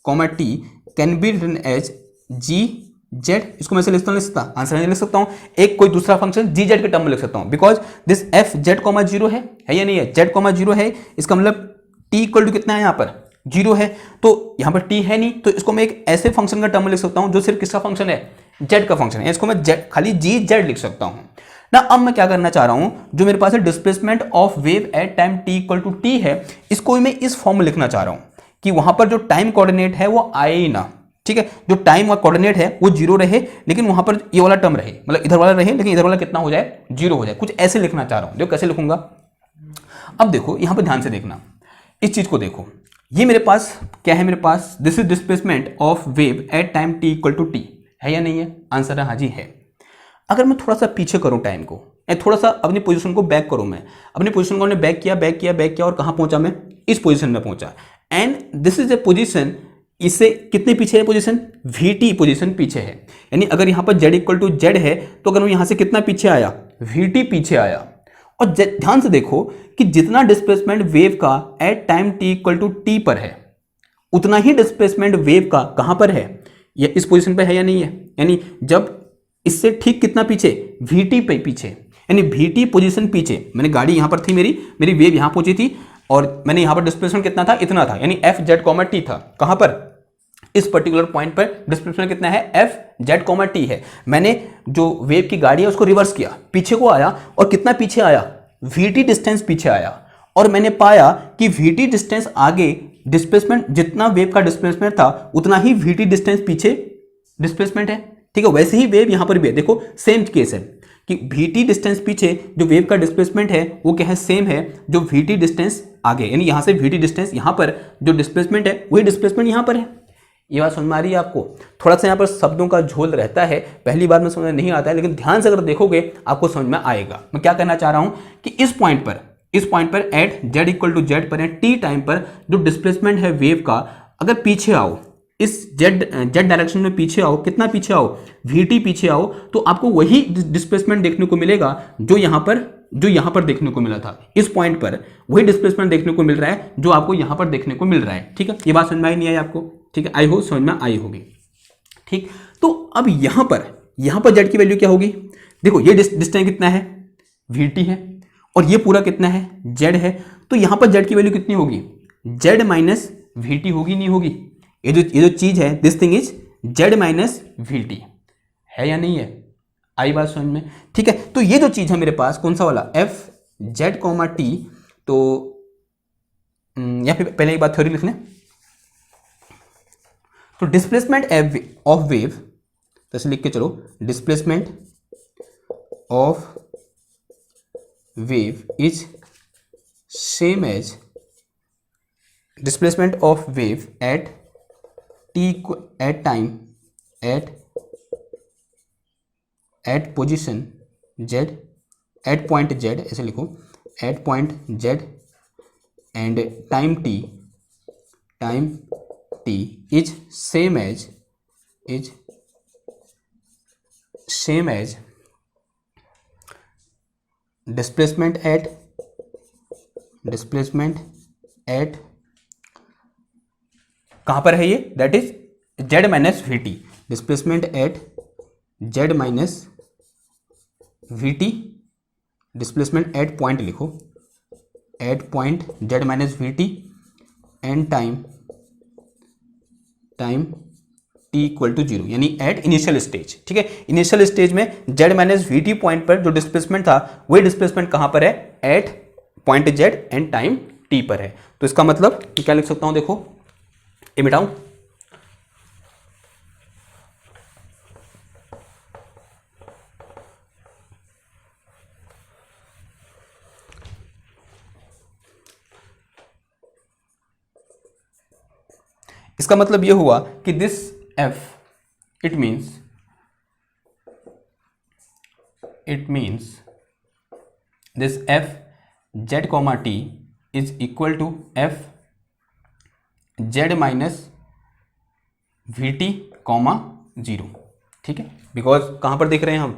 comma t can be written as g z. इसको मैं ऐसे लिख सकता, आंसर नहीं लिख सकता हूं, एक कोई दूसरा फंक्शन जी जेड के टर्म में लिख सकता हूं, because this f z comma 0 है या नहीं है, जेड कॉमा 0 है, इसका मतलब टी इक्वल टू कितना है, यहाँ पर 0 है, तो यहाँ पर टी है नहीं, तो इसको मैं एक ऐसे फंक्शन का टर्म में लिख सकता हूं जो सिर्फ किसका फंक्शन है, जेड का फंक्शन है, इसको मैं जेड खाली जी जेड लिख सकता हूं ना। अब मैं क्या करना चाह रहा हूं, जो मेरे पास है displacement of wave at time t equal to t है, इसको मैं इस फॉर्म में लिखना चाह रहा हूं कि वहां पर जो टाइम कोऑर्डिनेट है वो आए ही ना, ठीक है। जो टाइम कोऑर्डिनेट है वो 0 रहे, लेकिन वहां पर ये वाला टर्म रहे, मतलब इधर वाला रहे, लेकिन इधर वाला कितना हो जाए, 0 हो जाए, कुछ ऐसे लिखना चाह रहा हूं। देखो कैसे लिखूंगा, अब देखो यहां पर ध्यान से देखना, इस चीज को देखो, ये मेरे पास क्या है, मेरे पास this is displacement of wave at time t equal to t, है या नहीं है, आंसर है हाँ जी है। अगर मैं थोड़ा सा पीछे करूं टाइम को, थोड़ा सा अपनी पोजीशन को बैक करूं, मैं अपनी पोजीशन को बैक किया बैक किया बैक किया और कहां पहुंचा, मैं इस पोजीशन में पहुंचा, and this is a position, इससे कितने पीछे है पोजीशन, वीटी पोजीशन पीछे है। यानी अगर यहां पर जेड इक्वल टू जेड है, तो अगर मैं यहां से कितना पीछे आया, वीटी पीछे आया। और ध्यान से देखो कि जितना डिस्प्लेसमेंट वेव का at time t equal to t पर है, उतना ही डिस्प्लेसमेंट वेव का कहां पर है, ये इस पोजीशन पे है या नहीं है। यानी जब इससे ठीक कितना पीछे, वीटी पे पीछे, यानी वीटी पोजीशन पीछे, मैंने गाड़ी यहां पर थी, मेरी वेव यहां पहुंची थी, और मैंने यहां पर डिस्प्लेसमेंट कितना था, इतना था, यानी एफ जेड कॉमा टी था, कहां पर, इस पर्टिकुलर पॉइंट पर डिस्प्लेसमेंट कितना है, एफ जेड कॉमा टी है। मैंने जो वेव की गाड़ी है उसको रिवर्स किया, पीछे को आया, और कितना पीछे आया, वीटी डिस्टेंस पीछे आया, और मैंने पाया कि वीटी डिस्टेंस आगे डिस्प्लेसमेंट, जितना वेव का डिस्प्लेसमेंट था उतना ही वीटी डिस्टेंस पीछे डिस्प्लेसमेंट है, ठीक है। वैसे ही वेव यहां पर भी है, देखो सेम केस है कि वीटी डिस्टेंस पीछे जो वेव का डिस्प्लेसमेंट है वो क्या है, सेम है जो वीटी डिस्टेंस आगे, यानी यहां से वीटी डिस्टेंस यहां पर जो डिस्प्लेसमेंट है वही डिस्प्लेसमेंट यहां पर है। ये बात समझ में आ रही है आपको, थोड़ा सा यहाँ पर शब्दों का झोल रहता है, पहली बार में समझ नहीं आता है, लेकिन ध्यान से अगर देखोगे आपको समझ में आएगा। मैं क्या कहना चाह रहा हूं कि इस पॉइंट पर at z equal to z पर, टी टाइम पर जो डिस्प्लेसमेंट है वेव का, अगर पीछे आओ, इस जेड डायरेक्शन में पीछे आओ, कितना पीछे आओ, वीटी पीछे आओ, तो आपको वही डिस्प्लेसमेंट देखने को मिलेगा जो यहां पर देखने को मिला था। इस पॉइंट पर वही डिस्प्लेसमेंट देखने को मिल रहा है जो आपको यहां पर देखने को मिल रहा है, ठीक है। ये बात समझ में आई नहीं आई आपको, ठीक है, आई हो समझ में आई होगी, ठीक। तो अब यहां पर जेड की वैल्यू क्या होगी, देखो ये डिस्टेंस कितना है, वीटी है, और ये पूरा कितना है, जेड है, तो यहां पर जेड की वैल्यू कितनी होगी, जेड माइनस वीटी होगी, नहीं होगी, ये जो चीज है, this thing is Z minus VT, है या नहीं है, आई बात समझ में? ठीक है, तो ये जो चीज है मेरे पास कौन सा वाला एफ जेड कॉमा टी, तो या फिर पहले एक बात थ्योरी लिख लें। तो डिस्प्लेसमेंट ऑफ वेव, तो ऐसे लिख के चलो, displacement of wave is same as displacement of wave at T at time at position z, at point z, ऐसे लिखो, at point z and time t is same as displacement at कहां पर है ये, that is z minus we T, displacement at z minus we T, displacement at point लिखो, at point z minus we T and time t equal to 0, यानी एट इनिशियल स्टेज। ठीक है, इनिशियल स्टेज में z minus we t point पर जो डिस्प्लेसमेंट था वही डिस्प्लेसमेंट कहां पर है, at point z and time t पर है। तो इसका मतलब क्या लिख सकता हूं, देखो ये मिटाऊं, इसका मतलब यह हुआ कि this f it means this f z comma t is equal to f z minus we t comma 0। ठीक है, बिकॉज कहां पर देख रहे हैं हम,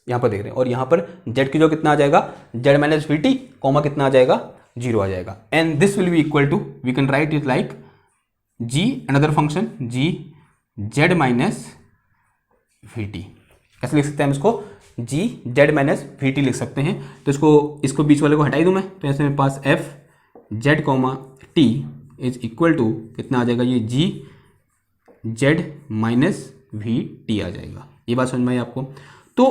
यहां पर देख रहे हैं, और यहां पर z की जो कितना आ जाएगा, z minus we t comma कितना आ जाएगा, 0 आ जाएगा। And this will be equal to, we can write it like g another function g z minus we t, कैसे लिख सकते हैं हम इसको, g z minus we t लिख सकते हैं। तो इसको बीच वाले को हटाई दूं मैं, तो ऐसे मेरे पास f z comma T is equal to कितना आ जाएगा, ये g z minus we T आ जाएगा। ये बात समझ में आई आपको? तो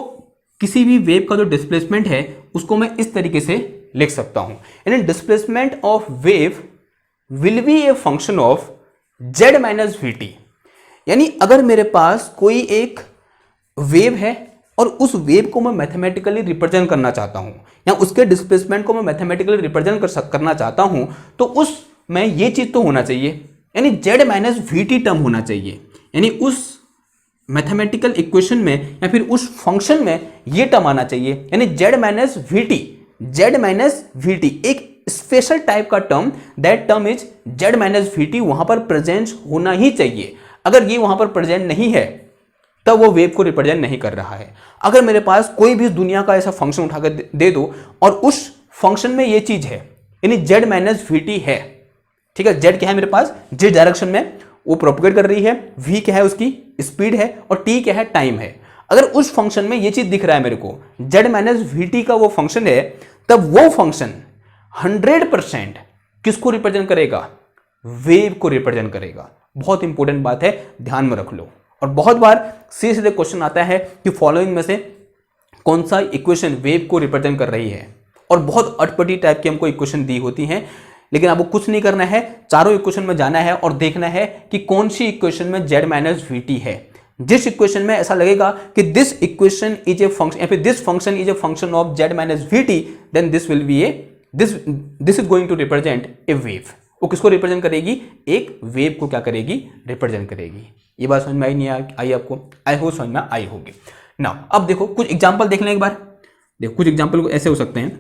किसी भी वेव का जो डिस्प्लेसमेंट है उसको मैं इस तरीके से लिख सकता हूं, यानी displacement of wave will be A function of z minus we T. यानी अगर मेरे पास कोई एक वेव है और उस वेव को मैं मैथमेटिकली रिप्रेजेंट करना चाहता हूं, या उसके डिस्प्लेसमेंट को मैं मैथमेटिकली रिप्रेजेंट करना चाहता हूं, तो उस में ये चीज तो होना चाहिए, यानी z minus we T term होना चाहिए, यानी उस मैथमेटिकल इक्वेशन में या फिर उस फंक्शन में ये टर्म आना चाहिए, यानी z माइनस वी टी एक स्पेशल टाइप का term, that term is z minus we T वहां पर प्रेजेंट होना ही चाहिए। अगर ये वहां पर प्रेजेंट नहीं है तब वो वेव को रिप्रेजेंट नहीं कर रहा है। अगर मेरे पास कोई भी दुनिया का ऐसा फंक्शन उठाकर दे दो और उस फंक्शन में ये चीज है, यानी z माइनस वी टी है, ठीक है, z क्या है मेरे पास, जिस डायरेक्शन में वो प्रोपगेट कर रही है, v क्या है उसकी स्पीड है, और t क्या है टाइम है। अगर उस फंक्शन में ये चीज दिख रहा है मेरे को, z माइनस वी टी का वो फंक्शन है, तब वो फंक्शन 100% किसको रिप्रेजेंट करेगा, वेव को रिप्रेजेंट करेगा। बहुत इंपॉर्टेंट बात है, ध्यान में रख लो। और बहुत बार सीधे क्वेश्चन आता है कि फॉलोइंग में से कौन सा इक्वेशन वेव को रिप्रेजेंट कर रही है, और बहुत अटपटी टाइप की हमको इक्वेशन दी होती हैं, लेकिन आपको कुछ नहीं करना है, चारों इक्वेशन में जाना है और देखना है कि कौन सी इक्वेशन में z माइनस वी टी है। जिस इक्वेशन में ऐसा लगेगा कि this equation is a function, या फिर this function is a function of z minus we t, then this will be a this is going to represent a wave. वो किसको रिप्रेजेंट करेगी, एक वेव को क्या करेगी, रिप्रेजेंट करेगी। ये बात समझ में आई नहीं आई आपको? आई होप समझ में आई होगी ना। अब देखो कुछ एग्जांपल देख लें एक बार। देखो कुछ एग्जांपल ऐसे हो सकते हैं,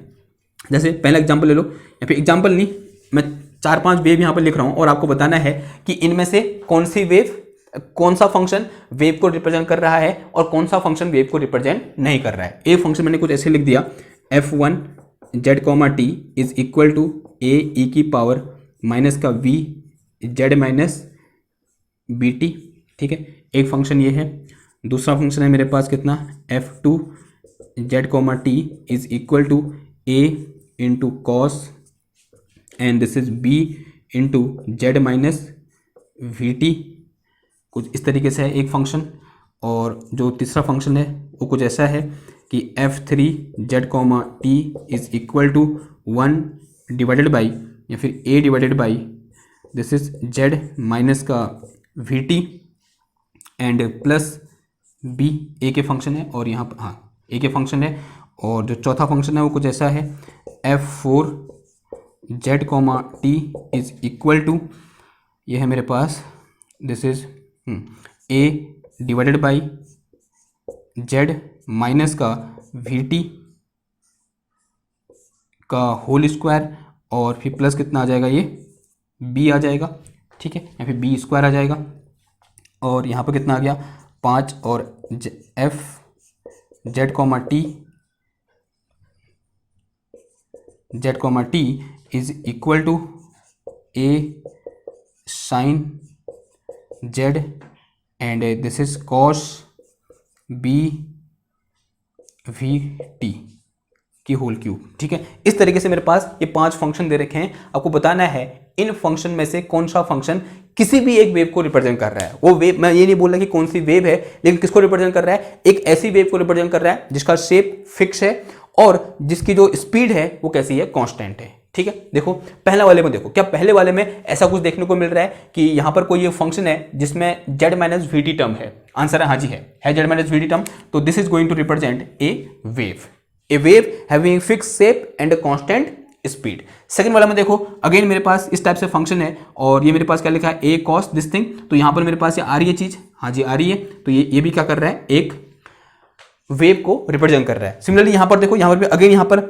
जैसे पहला एग्जांपल ले लो, या फिर एग्जांपल नहीं, मैं 4-5 वेव यहाँ पर लिख रहा हूँ और आपको बताना है कि इनमें से कौन सी वेव, कौन सा फंक्शन वेव को रिप्रेजेंट कर रहा है और कौन सा फंक्शन वेव को रिप्रेजेंट नहीं कर रहा है। एक फंक्शन मैंने कुछ ऐसे लिख दिया, f1 z comma T is equal to a e की पावर माइनस का v z minus b t. ठीक है, एक फंक्शन ये है। दूसरा फंक्शन है मेरे पास कितना, f2 z comma T is equal to a into cos and this is b into z minus we t. कुछ इस तरीके से है एक फंक्शन। और जो तीसरा फंक्शन है वो कुछ ऐसा है कि F3 Z comma T is equal to 1 divided by या फिर a divided by this is z minus का V T and plus b a के फंक्शन है और यहाँ पर हाँ a के फंक्शन है। और जो चौथा फंक्शन है वो कुछ ऐसा है F4 Z comma T is equal to, ये है मेरे पास this is a divided by z minus का वी टी का होल स्क्वायर और फिर प्लस कितना आ जाएगा, ये b आ जाएगा, ठीक है, या फिर b स्क्वायर आ जाएगा। और यहाँ पर कितना आ गया 5 और f z comma T is equal to a sine z and this is cos b v t की होल क्यूब, ठीक है। इस तरीके से मेरे पास ये 5 फंक्शन दे रखे हैं। आपको बताना है इन फंक्शन में से कौन सा फंक्शन किसी भी एक वेव को रिप्रेजेंट कर रहा है। वो वेव, मैं ये नहीं बोल रहा कि कौन सी वेव है, लेकिन किसको रिप्रेजेंट कर रहा है, एक ऐसी वेव को रिप्रेजेंट कर रहा है जिसका शेप फिक्स है और जिसकी जो स्पीड है वो कैसी है, कांस्टेंट है, ठीक है। देखो पहला वाले में देखो, क्या पहले वाले में ऐसा कुछ देखने को मिल रहा है कि यहाँ पर कोई ये फंक्शन है जिसमें z minus we T term है? आंसर है हाँ जी है z minus we T term. तो this is going to represent a wave having fix shape and constant speed. Second वाला में देखो अगेन मेरे पास इस टाइप से फंक्शन है और ये मेरे पास क्या लिखा है, ए कॉस दिस थिंग। तो यहाँ पर मेरे पास ये आ रही है चीज, हाँ जी आ रही है। तो ये भी क्या कर रहा है, एक वेव को रिप्रेजेंट कर रहा है। सिमिलरली यहाँ पर देखो, यहाँ पर अगेन यहाँ पर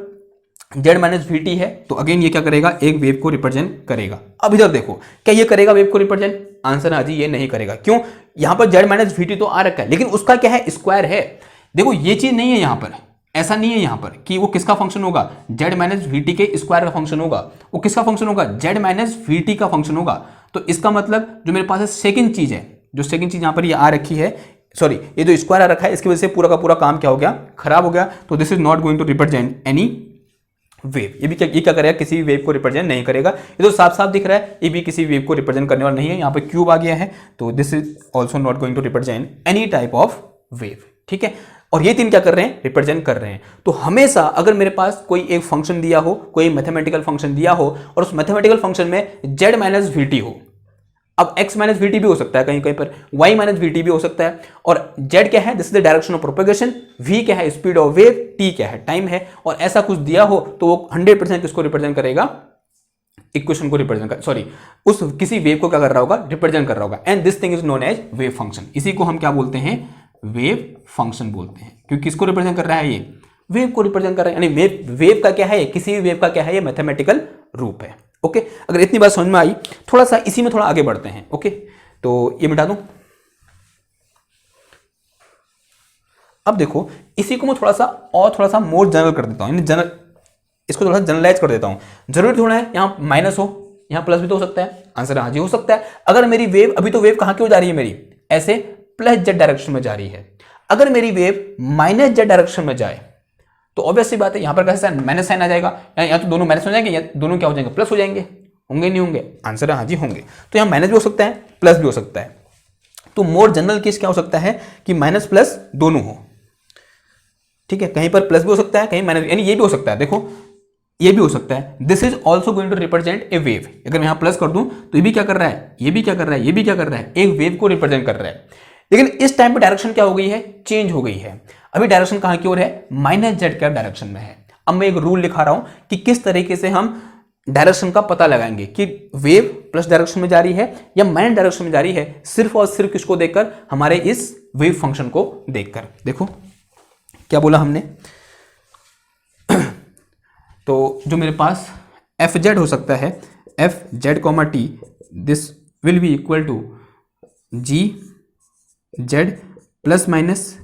z माइनस वी टी है, तो अगेन ये क्या करेगा, एक वेव को रिप्रेजेंट करेगा। अब इधर देखो क्या ये करेगा वेव को रिप्रेजेंट? आंसर हाँ जी ये नहीं करेगा। क्यों? यहाँ पर z माइनस वी टी तो आ रखा है लेकिन उसका क्या है, स्क्वायर है। देखो ये चीज नहीं है यहाँ पर, ऐसा नहीं है यहाँ पर कि वो किसका फंक्शन होगा, z माइनस वी टी के स्क्वायर का फंक्शन होगा। वो किसका फंक्शन होगा, z माइनस वी टी का फंक्शन होगा। तो इसका मतलब जो मेरे पास है सेकंड चीज है, जो सेकंड चीज यहाँ पर ये आ रखी है, सॉरी ये जो स्क्वायर आ रखा है इसकी वजह से पूरा का पूरा काम क्या हो गया, खराब हो गया। तो this is not going to represent any wave. ये क्या करेगा, किसी भी वेव को रिप्रेजेंट नहीं करेगा। ये तो साफ साफ दिख रहा है ये भी किसी वेव को रिप्रेजेंट करने वाला नहीं है। यहाँ पे क्यूब आ गया है, तो this is also not going to represent any type of wave, ठीक है। और ये तीन क्या कर रहे हैं, रिप्रेजेंट कर रहे हैं। तो हमेशा अगर मेरे पास कोई एक फंक्शन दिया हो, कोई मैथमेटिकल फंक्शन दिया हो और उस मैथमेटिकल फंक्शन में z माइनस वी टी हो, अब x माइनस वी टी भी हो सकता है, कहीं कहीं पर y माइनस वी टी भी हो सकता है, और z क्या है, this is the direction of propagation, v क्या है, स्पीड ऑफ वेव, t क्या है, टाइम है, और ऐसा कुछ दिया हो तो वो 100% किसको रिप्रेजेंट करेगा, इक्वेशन को रिप्रेजेंट कर, सॉरी उस किसी वेव को क्या कर रहा होगा, रिप्रेजेंट कर रहा होगा। And this thing is known as wave function. इसी को हम क्या बोलते हैं, वेव फंक्शन बोलते हैं, क्योंकि किसको रिप्रेजेंट कर रहा है, ये वेव को रिप्रेजेंट कर रहा है। यानी वेव का क्या है, किसी भी वेव का क्या है, ये मैथमेटिकल रूप है। ओके, अगर इतनी बात समझ में आई, थोड़ा सा इसी में थोड़ा आगे बढ़ते हैं। ओके, तो ये मिटा दूं। अब देखो इसी को मैं थोड़ा सा मोर जनरल कर देता हूं, जनरल, इसको थोड़ा सा जनरलाइज कर देता हूं। जरूरी थोड़ा है यहां माइनस हो, यहां प्लस भी तो हो सकता है। आंसर हाँ जी हो सकता है। अगर मेरी वेव, अभी तो वेव कहां की हो जा रही है मेरी, ऐसे प्लस जेड डायरेक्शन में जा रही है। अगर मेरी वेव माइनस जेड डायरेक्शन में जाए तो ऑब्वियस सी बात है यहां पर कैसा माइनस साइन आ जाएगा, या तो दोनों माइनस हो जाएंगे या दोनों क्या हो जाएंगे, प्लस हो जाएंगे। होंगे नहीं होंगे, आंसर है हाँ जी होंगे। तो यहाँ माइनस भी हो सकता है, प्लस भी हो सकता है। तो मोर जनरल केस क्या हो सकता है कि माइनस प्लस दोनों हो, ठीक है। कहीं पर प्लस भी हो सकता है, कहीं माइनस, यानी ये भी हो सकता है। देखो ये भी हो सकता है, this is also going to represent a wave. अगर मैं यहाँ प्लस कर दूं तो ये भी क्या कर रहा है, ये भी क्या कर रहा है, ये भी क्या कर रहा है, एक वेव को रिप्रेजेंट कर रहा है। लेकिन इस टाइम पे डायरेक्शन क्या हो गई है, चेंज हो गई है। अभी डायरेक्शन कहां की ओर है, माइनस जेड के डायरेक्शन में है। अब मैं एक रूल लिखा रहा हूं कि किस तरीके से हम डायरेक्शन का पता लगाएंगे कि वेव प्लस डायरेक्शन में जा रही है या माइनस डायरेक्शन में जा रही है, सिर्फ और सिर्फ किसको देखकर, हमारे इस वेव फंक्शन को देखकर। देखो क्या बोला हमने, तो जो मेरे पास एफ जेड हो सकता है, f z comma t, this will be equal to ji z plus minus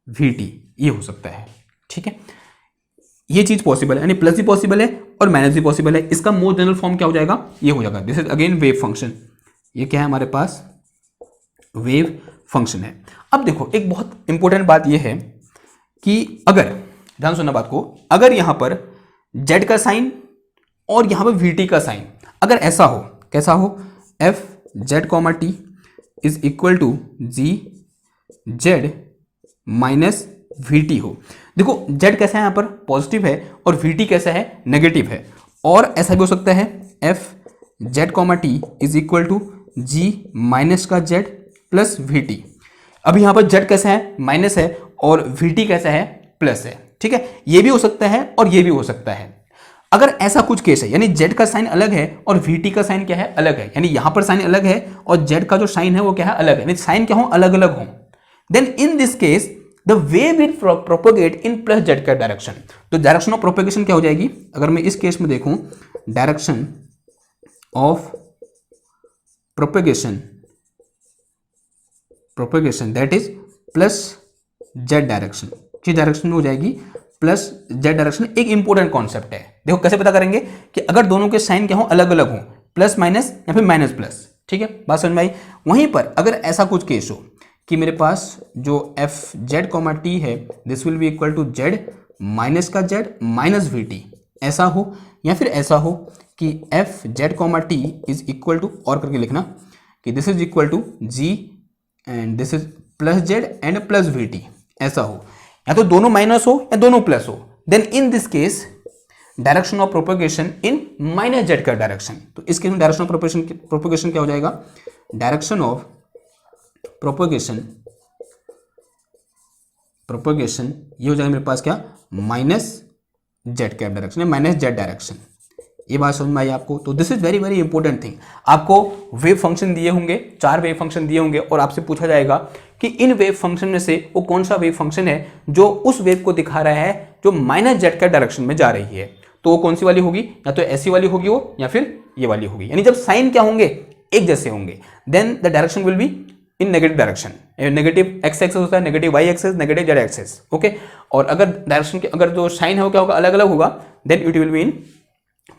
we t, ये हो सकता है, ठीक है। ये चीज पॉसिबल है, यानी प्लस भी पॉसिबल है और माइनस भी पॉसिबल है। इसका मोर जनरल फॉर्म क्या हो जाएगा, ये हो जाएगा, this is again wave function. ये क्या है हमारे पास, वेव फंक्शन है। अब देखो एक बहुत इंपॉर्टेंट बात ये है कि अगर, ध्यान सुनना बात को, अगर यहां पर z का साइन और यहां पर vt का साइन अगर ऐसा हो, कैसा हो, f z comma T is equal to ji Z minus v t हो। देखो जेड कैसा है यहाँ पर पॉजिटिव है और वीटी कैसा है नेगेटिव है। और ऐसा भी हो सकता है f z comma T is equal to g minus का जेड प्लस वीटी। अब यहाँ पर जेड कैसा है माइनस है और वीटी कैसा है प्लस है। ठीक है, ये भी हो सकता है और ये भी हो सकता है। अगर ऐसा कुछ केस है यानी जेड का साइन अलग है और वीटी का साइन क्या है अलग है, यानी यहां पर साइन अलग है और जेड का जो साइन है वो क्या है अलग है, यानी साइन क्या हो अलग अलग हो, then in this case the wave will propagate in plus z का डायरेक्शन। तो डायरेक्शन ऑफ प्रोपोगेशन क्या हो जाएगी, अगर मैं इस केस में देखूं direction of propagation that is plus z direction, किस डायरेक्शन में हो जाएगी प्लस जेड डायरेक्शन। एक इंपॉर्टेंट कॉन्सेप्ट है, देखो कैसे पता करेंगे कि अगर दोनों के साइन क्या हो अलग अलग हो, प्लस माइनस या फिर माइनस प्लस। ठीक है, बात समझ में आई। वहीं पर अगर ऐसा कुछ केस हो कि मेरे पास जो एफ जेड कॉमा टी है this will be equal to z minus का जेड माइनस वी टी, ऐसा हो, या फिर ऐसा हो कि f z comma T is equal to, और करके लिखना कि this is equal to g and this is plus z and plus v t, ऐसा हो, या तो दोनों माइनस हो या दोनों प्लस हो, then in this case direction of propagation in minus z का डायरेक्शन। तो इस केस में डायरेक्शन ऑफ प्रोपोगेशन क्या हो जाएगा, डायरेक्शन ऑफ प्रोपोगेशन ये हो जाएगा मेरे पास क्या minus Z cap direction, minus Z direction. ये बात समझ में आई आपको। तो this is very very important thing. आपको वेव फंक्शन दिए होंगे, 4 वेव फंक्शन दिए होंगे और आपसे पूछा जाएगा कि इन वेव फंक्शन में से वो कौन सा वेव फंक्शन है जो उस वेव को दिखा रहा है जो माइनस जेड का डायरेक्शन में जा रही है। तो वो कौन सी वाली होगी, या तो ऐसी वाली होगी वो या फिर ये वाली होगी। यानी जब साइन क्या होंगे एक जैसे होंगे then the direction will be in negative direction. Negative x axis होता है, negative y axis, negative z axis. Okay, और अगर डायरेक्शन के अगर जो साइन है वो क्या होगा अलग अलग होगा, then it will be in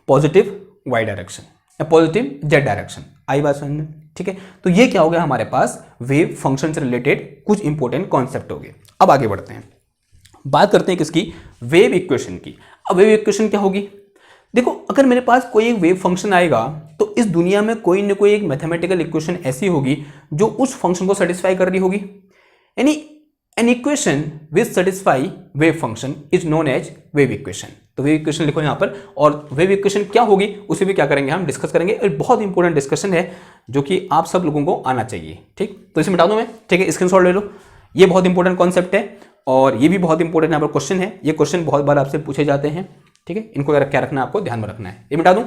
positive y direction या पॉजिटिव जेड डायरेक्शन। आई बात समझ में। ठीक है, तो ये क्या हो गया हमारे पास वेव फंक्शन से रिलेटेड कुछ इंपॉर्टेंट कॉन्सेप्ट हो गए। अब आगे बढ़ते हैं, बात करते हैं किसकी, वेव इक्वेशन की। अब वेव इक्वेशन क्या होगी, देखो अगर मेरे पास कोई एक वेव फंक्शन आएगा तो इस दुनिया में कोई ना कोई एक मैथमेटिकल इक्वेशन ऐसी होगी जो उस फंक्शन को सेटिस्फाई कर रही होगी। यानी an equation which satisfy wave function is known as wave equation. तो वेव इक्वेशन लिखो यहाँ पर, और वेव इक्वेशन क्या होगी उसे भी क्या करेंगे हम डिस्कस करेंगे। एक बहुत इंपॉर्टेंट डिस्कशन है जो कि आप सब लोगों को आना चाहिए। ठीक, तो इसे मिटा दूं मैं, ठीक है, स्क्रीनशॉट ले लो। ये बहुत इंपॉर्टेंट कॉन्सेप्ट है और ये भी बहुत इंपॉर्टेंट यहाँ पर क्वेश्चन है। ये क्वेश्चन बहुत बार आपसे पूछे जाते हैं। ठीक है, इनको क्या रखना है आपको ध्यान में रखना है। ये मिटा दूं,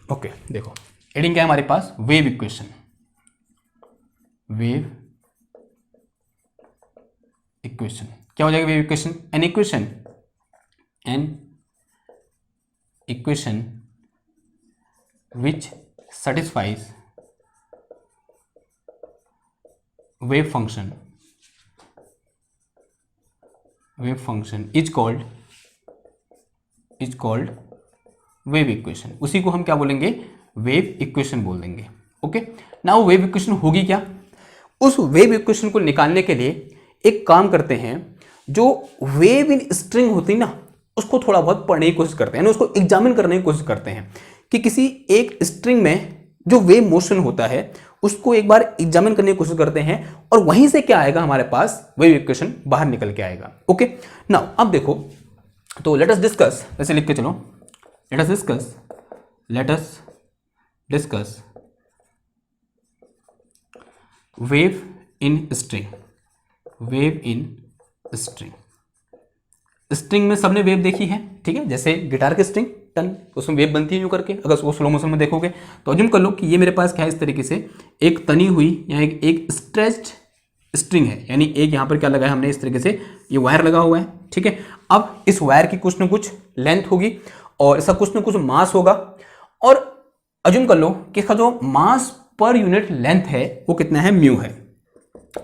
ओके देखो हेडिंग क्या है हमारे पास, वेव इक्वेशन। वेव इक्वेशन क्या हो जाएगा wave equation, N equation which satisfies wave function is called wave equation. उसी को हम क्या बोलेंगे, वेव इक्वेशन बोल देंगे। ओके, नाउ वेव इक्वेशन होगी क्या, उस वेव इक्वेशन को निकालने के लिए एक काम करते हैं, जो वेव इन स्ट्रिंग होती है ना उसको थोड़ा बहुत पढ़ने की कोशिश करते हैं, उसको एग्जामिन करने की कोशिश करते हैं कि किसी एक स्ट्रिंग में जो वेव मोशन होता है उसको एक बार एग्जामिन करने की कोशिश करते हैं और वहीं से क्या आएगा हमारे पास वेव इक्वेशन बाहर निकल के आएगा। ओके, नाउ अब देखो, तो लेट अस डिस्कस, वैसे लिख के चलो, let us discuss wave in string। String में सबने वेव देखी है, ठीक है, जैसे गिटार की स्ट्रिंग टन, उसमें वेव बनती है यूं करके। अगर उसको स्लो मोशन में देखोगे तो अज्यूम कर लो कि ये मेरे पास क्या है, इस तरीके से एक तनी हुई या एक स्ट्रेच्ड स्ट्रिंग है, यानी एक यहाँ पर क्या लगा है हमने, इस तरीके से ये वायर लगा हुआ है। ठीक है, अब इस वायर की कुछ ना कुछ लेंथ होगी और इसका कुछ ना कुछ मास होगा, और अज्यूम कर लो कि इसका जो मास पर यूनिट लेंथ है वो कितना है, म्यू है।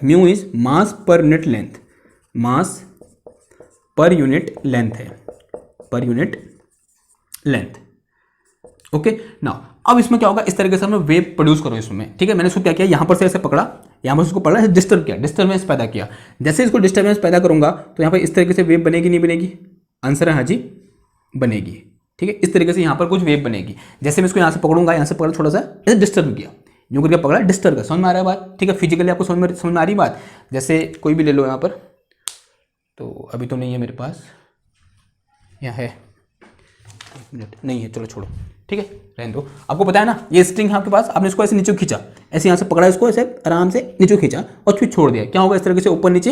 म्यू इज मास पर यूनिट लेंथ, मास पर यूनिट लेंथ है, पर यूनिट लेंथ। ओके नाउ अब इसमें क्या होगा, इस तरीके से हमें वेव प्रोड्यूस करो इसमें, ठीक है। मैंने इसको क्या किया, यहां पर से ऐसे पकड़ा, यहां पर इसको पकड़ा, डिस्टर्ब किया, डिस्टर्बेंस पैदा किया। जैसे इसको डिस्टर्बेंस पैदा करूंगा तो यहां पर इस तरीके से वेव बनेगी नहीं बनेगी, आंसर है हाँ जी बनेगी, ठीक है। इस तरीके से यहां पर कुछ वेव बनेगी। जैसे मैं इसको यहां से पकड़ूंगा, यहां से पकड़ा, थोड़ा सा ऐसे डिस्टर्ब किया, यूं करके पकड़ा, डिस्टर्ब कर, समझ में आ रहा है बात, ठीक है। फिजिकली आपको समझ में आ रही बात। जैसे कोई भी ले लो यहां पर, तो अभी तो नहीं है मेरे पास, यहाँ है, एक मिनट, नहीं है, चलो छोड़ो, ठीक है रहने दो। आपको पता है ना ये स्ट्रिंग है आपके पास, आपने इसको ऐसे नीचे खींचा, ऐसे यहाँ से पकड़ा, इसको ऐसे आराम से नीचे खींचा और फिर छोड़ दिया, क्या होगा, इस तरीके से ऊपर नीचे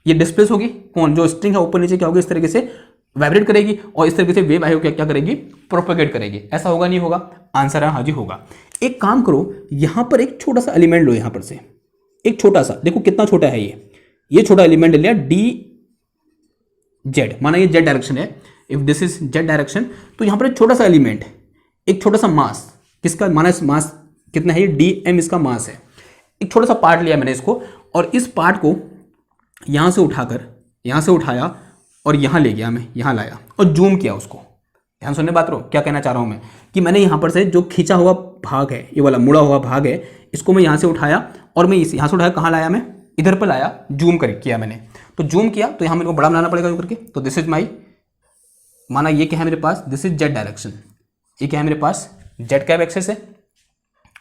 ये डिस्प्लेस होगी, कौन जो स्ट्रिंग है ऊपर नीचे क्या होगी, इस तरीके से वाइब्रेट करेगी और इस तरीके से वेव आई क्या करेगी, प्रोपेगेट करेगी। ऐसा होगा नहीं होगा, आंसर है हाँ जी होगा। एक काम करो, यहाँ पर एक छोटा सा एलिमेंट लो, यहाँ पर से एक छोटा सा, देखो कितना छोटा है ये छोटा एलिमेंट ले लिया, डी जेड, माना ये जेड डायरेक्शन है, if this is Z direction, तो यहां पर एक छोटा सा एलिमेंट, एक छोटा सा मास, किसका, माना इस मास कितना है, डी एम इसका मास है। एक छोटा सा पार्ट लिया मैंने इसको, और इस पार्ट को यहां से उठाकर, यहां से उठाया और यहां ले गया, मैं यहां लाया और जूम किया उसको। ध्यान सुनने बात रहो, क्या कहना चाह रहा हूं मैं, कि मैंने यहां पर से जो खींचा हुआ भाग है, ये वाला मुड़ा हुआ भाग है, इसको मैं यहां से उठाया और मैं यहां से उठाया, कहां लाया, मैं इधर पर लाया, जूम कर किया मैंने, तो जूम किया तो यहां मेरे को बड़ा बनाना पड़ेगा करके, तो दिस इज माई, माना ये क्या है मेरे पास, दिस इज जेड डायरेक्शन, ये क्या है मेरे पास, जेड कैब एक्सेस है,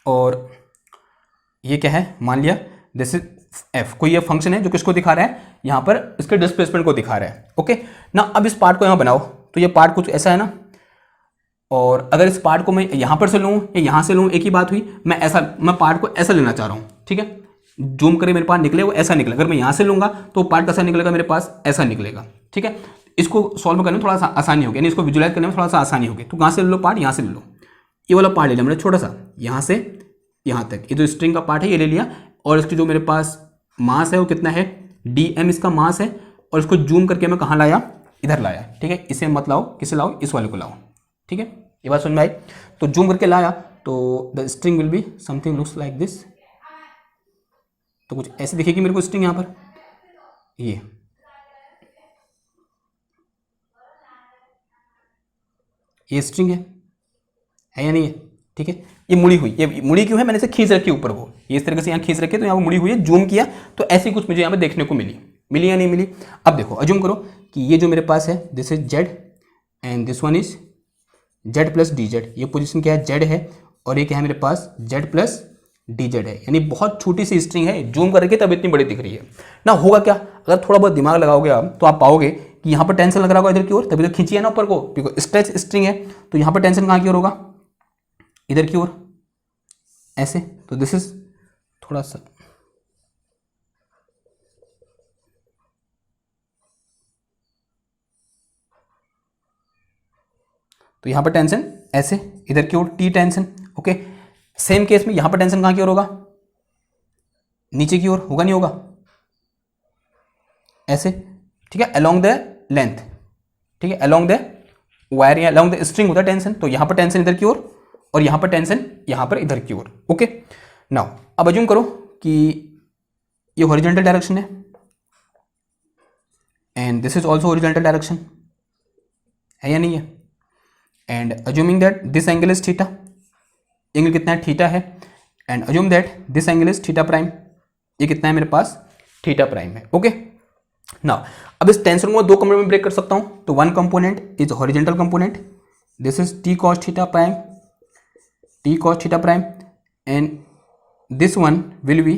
और ये क्या है, मान लिया दिस इज एफ, कोई ये फंक्शन है जो किसको दिखा रहा है, यहां पर इसके डिस्प्लेसमेंट को दिखा रहा है। ओके ना, अब इस पार्ट को यहां बनाओ, तो ये पार्ट कुछ ऐसा है ना, और अगर इस पार्ट को मैं यहां पर से लूं या यहां से लूं, एक ही बात हुई, मैं ऐसा, मैं पार्ट को ऐसा लेना चाह रहा हूं, ठीक है, जूम करे मेरे पास निकले वो ऐसा निकले, अगर मैं यहां से लूंगा तो पार्ट कैसा निकलेगा मेरे पास, ऐसा निकलेगा, ठीक है। इसको सॉल्व करने में थोड़ा सा आसानी होगी, यानी इसको विजुलाइज करने में थोड़ा सा आसानी होगी, तो कहां से ले लो पार्ट, यहां से ले लो, ये वाला पार्ट ले लिया मैंने छोटा सा, यहां से यहां तक, ये जो स्ट्रिंग का पार्ट है ये ले लिया, और इसकी जो मेरे पास मास है वो कितना है, डी एम इसका मास है, और इसको जूम करके मैं कहां लाया, इधर लाया, ठीक है। इसे मत लाओ, किसे लाओ, इस वाले को लाओ, ठीक है, ये बात समझ में आई। तो जूम करके लाया तो the string will be something looks like this, तो कुछ ऐसे दिखेगी मेरे को स्ट्रिंग यहां पर, ये स्ट्रिंग है या नहीं है, ठीक है। ये मुड़ी हुई, ये मुड़ी क्यों है, मैंने इसे खींच रखी ऊपर, वो ये इस तरीके से यहाँ खींच रखी है, तो यहाँ मुड़ी हुई है, जूम किया तो ऐसी कुछ मुझे यहाँ पे देखने को मिली या नहीं मिली। अब देखो, अज्यूम करो कि ये जो मेरे पास है this is Z and this one is Z plus D Z, ये पोजिशन क्या है, जेड है, और ये क्या है मेरे पास, जेड प्लस डी जेड है, यानी बहुत छोटी सी स्ट्रिंग है, जूम करके तब इतनी बड़ी दिख रही है ना। होगा क्या, अगर थोड़ा बहुत दिमाग लगाओगे आप तो आप पाओगे कि यहाँ पर टेंशन लग रहा होगा इधर की ओर, तभी तो खींची है ना ऊपर को, बिकॉज स्ट्रेच स्ट्रिंग है, तो यहाँ पर टेंशन कहाँ की ओर होगा, इधर की ओर, ऐसे, तो दिस इज थोड़ा सा, तो यहां पर टेंशन ऐसे, इधर की ओर T tension. Okay, same case में यहां पर टेंशन कहां की ओर होगा, नीचे की ओर, होगा नहीं होगा, ऐसे, ठीक है, अलोंग द लेंथ, ठीक है, अलोंग द वायर या अलोंग द स्ट्रिंग होता है टेंशन, तो यहां पर टेंशन इधर की ओर और यहां पर टेंशन यहां पर इधर की ओर। ओके, नाउ अब अज्यूम करो कि ये हॉरिजॉन्टल डायरेक्शन है and this is also horizontal direction, है या नहीं है, and assuming that this angle is theta, angle कितना है, थीटा है, and assume that this angle is theta prime, ये कितना है मेरे पास, थीटा प्राइम है। ओके, नाउ अब इस टेंशन को दो कंपोनेंट में ब्रेक कर सकता हूं, तो one component is horizontal component, this is T cos theta prime, T cos theta prime, and this one will be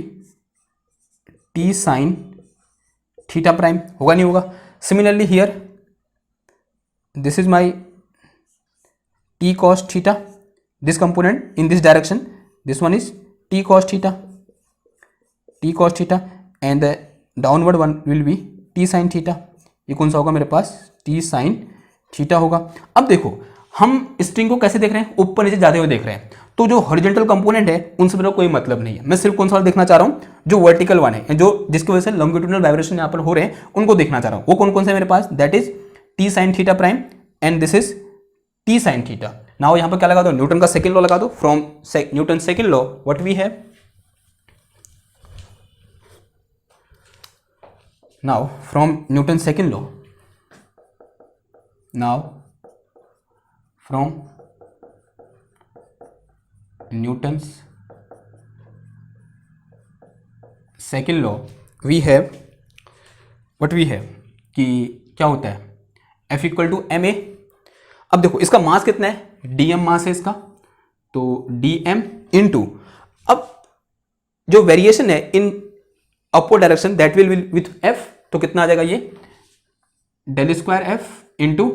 T sine theta prime, होगा नहीं होगा। Similarly here this is my t cos theta, this component in this direction, this one is t cos theta, t cos theta, and the downward one will be t sin theta, ये कौन सा होगा मेरे पास, t sin theta होगा। अब देखो हम स्ट्रिंग को कैसे देख रहे हैं, ऊपर नीचे जाते हुए देख रहे हैं, तो जो हॉरिजॉन्टल कंपोनेंट है उनसे मेरा कोई मतलब नहीं है, मैं सिर्फ कौन सा देखना चाह रहा हूं, जो वर्टिकल वन है, जो जिसकी वजह से लॉन्गिट्यूडनल वाइब्रेशन यहाँ पर हो रहे हैं उनको देखना चाह रहा हूं, वो कौन कौन से मेरे पास, that is t sin theta prime and this is T sine theta. Now यहाँ पर क्या लगा दो, न्यूटन का सेकंड लॉ लगा दो। From Newton second law what we have, now from Newton second law, now from Newton's second law we have what we have कि क्या होता है F equal to m a. अब देखो इसका मास कितना है, dm मास है इसका, तो dm इनटू, अब जो वेरिएशन है in upward direction that will with f, तो कितना आ जाएगा ये del square f into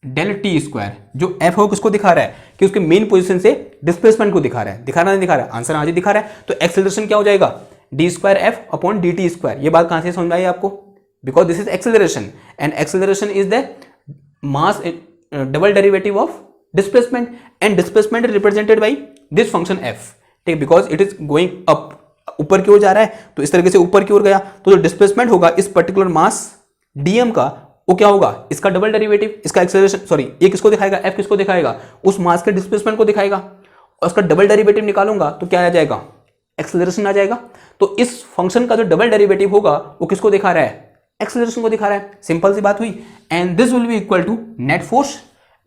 del T square. जो f हो किसको दिखा रहा है कि उसके मेन पोजीशन से डिस्प्लेसमेंट को दिखा रहा है, दिखा रहा नहीं दिखा रहा है, आंसर आज ही दिखा रहा है। तो एक्सेलरेशन क्या हो जाएगा, D square F upon D T square. ये बात कहां से समझ में आई आपको, because this is acceleration and acceleration is the mass double derivative of displacement and displacement is represented by this function F, ठीक, because it is going up, ऊपर की ओर जा रहा है, तो इस तरीके से ऊपर की ओर गया, तो जो डिस्प्लेसमेंट होगा इस पर्टिकुलर मास डीएम का, वो क्या होगा, इसका डबल डेरिवेटिव, इसका एक्सेलरेशन, सॉरी ये किसको दिखाएगा, एफ किसको दिखाएगा, उस मास के डिस्प्लेसमेंट को दिखाएगा, और उसका डबल डेरिवेटिव निकालूंगा तो क्या आ जाएगा, एक्सेलरेशन आ जाएगा। तो इस फंक्शन का जो डबल डेरिवेटिव होगा वो किसको दिखा रहा है, एक्सेलरेशन को दिखा रहा है। सिंपल सी बात हुई। And this will be equal to net force,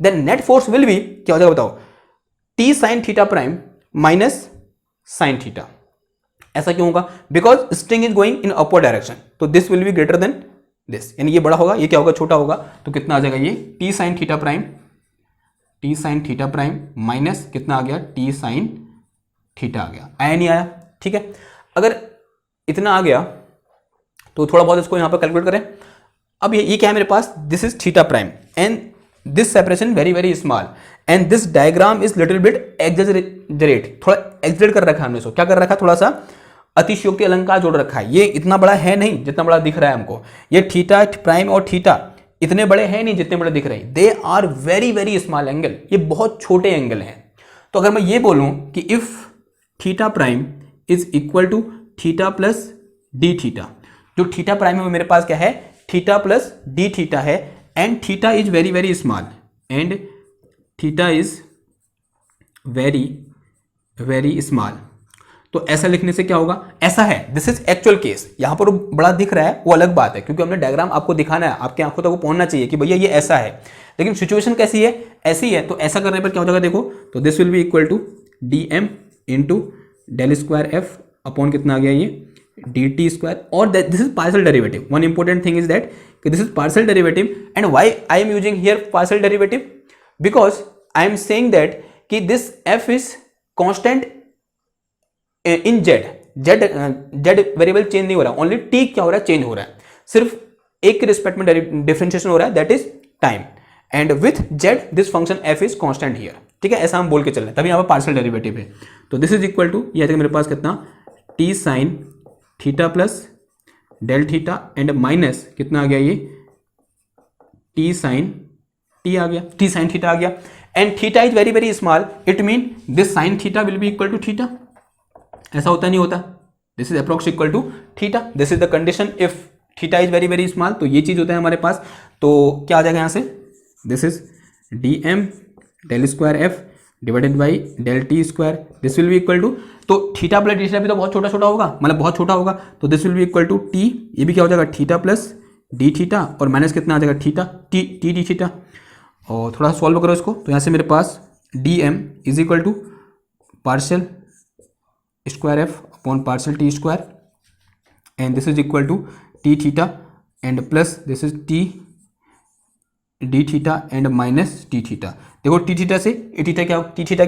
then net force will be क्या हो जाएगा बताओ, T sine theta prime minus sine theta. ऐसा क्यों होगा, because string is going in upward direction, तो this will be greater than this, यानी ये बड़ा होगा, ये क्या होगा, छोटा होगा, तो कितना आ जाएगा ये T sine theta prime minus कितना आ गया, टी साइन थीटा आ गया, आया नहीं आया, ठीक है। अगर इतना आ गया तो थोड़ा बहुत इसको यहां पर कैलकुलेट करें। अब ये क्या है मेरे पास, this is theta prime and this separation very very small and this diagram is little bit exaggerate, थोड़ा एग्जेजरेट कर रखा है हमने इसको, क्या कर रखा है, थोड़ा सा अतिशयोक्ति अलंकार जोड़ रखा है। ये इतना बड़ा है नहीं जितना बड़ा दिख रहा है हमको, ये थीटा प्राइम और थीटा इतने बड़े हैं नहीं जितने बड़े दिख रहे हैं, they are very very small angle, ये बहुत छोटे एंगल हैं। तो अगर मैं ये बोलूं कि if theta prime is equal to theta plus D theta, जो थीटा प्राइम है वो मेरे पास क्या है, थीटा प्लस डी थीटा है, and theta is very very small and theta is very very small. तो ऐसा लिखने से क्या होगा, ऐसा है, दिस इज एक्चुअल केस। यहां पर बड़ा दिख रहा है वो अलग बात है, क्योंकि हमने डायग्राम आपको दिखाना है, आपकी आंखों तक वो पहुंचना चाहिए कि भैया ये ऐसा है, लेकिन सिचुएशन कैसी है, ऐसी है। तो ऐसा करने पर क्या हो जाएगा देखो, तो this will be equal to D M into del square F upon कितना आ गया ये डी टी स्क्वायर, और this is partial derivative. One important thing is that कि this is partial derivative, and why I am using here partial derivative, because I am saying that कि this F is constant in Z variable change नहीं हो रहा, ओनली टी क्या हो रहा है, चेंज हो रहा है, सिर्फ एक के रिस्पेक्ट में डिफरेंशिएशन हो रहा है, that is time, and with Z this function F is constant here, ठीक है, ऐसा हम बोल के चल रहे हैं, तभी यहाँ पर पार्शियल डेरिवेटिव है। तो दिस इज इक्वल टू, ये मेरे पास कितना, t sine theta plus del theta and minus कितना आ गया ये टी साइन टी आ गया, टी साइन थीटा आ गया, and theta is very very small, it mean this sine theta will be equal to theta. ऐसा होता नहीं होता, this is approx equal to theta, this is the condition if theta is very very small, तो ये चीज होता है हमारे पास। तो क्या आ जाएगा यहां से, this is D M del square f divided by del T square, this will be equal to, तो थीटा प्लस डी थीटा भी तो बहुत छोटा छोटा होगा, मतलब बहुत छोटा होगा, तो this will be equal to T, ये भी क्या हो जाएगा थीटा प्लस डी थीटा, और माइनस कितना आ जाएगा theta T T D theta, और थोड़ा सा सॉल्व करो इसको, तो यहाँ से मेरे पास D M is equal to partial square F upon partial T square, and this is equal to T theta and plus this is T D theta and minus T theta. देखो टी थीटा से टी थीटा क्या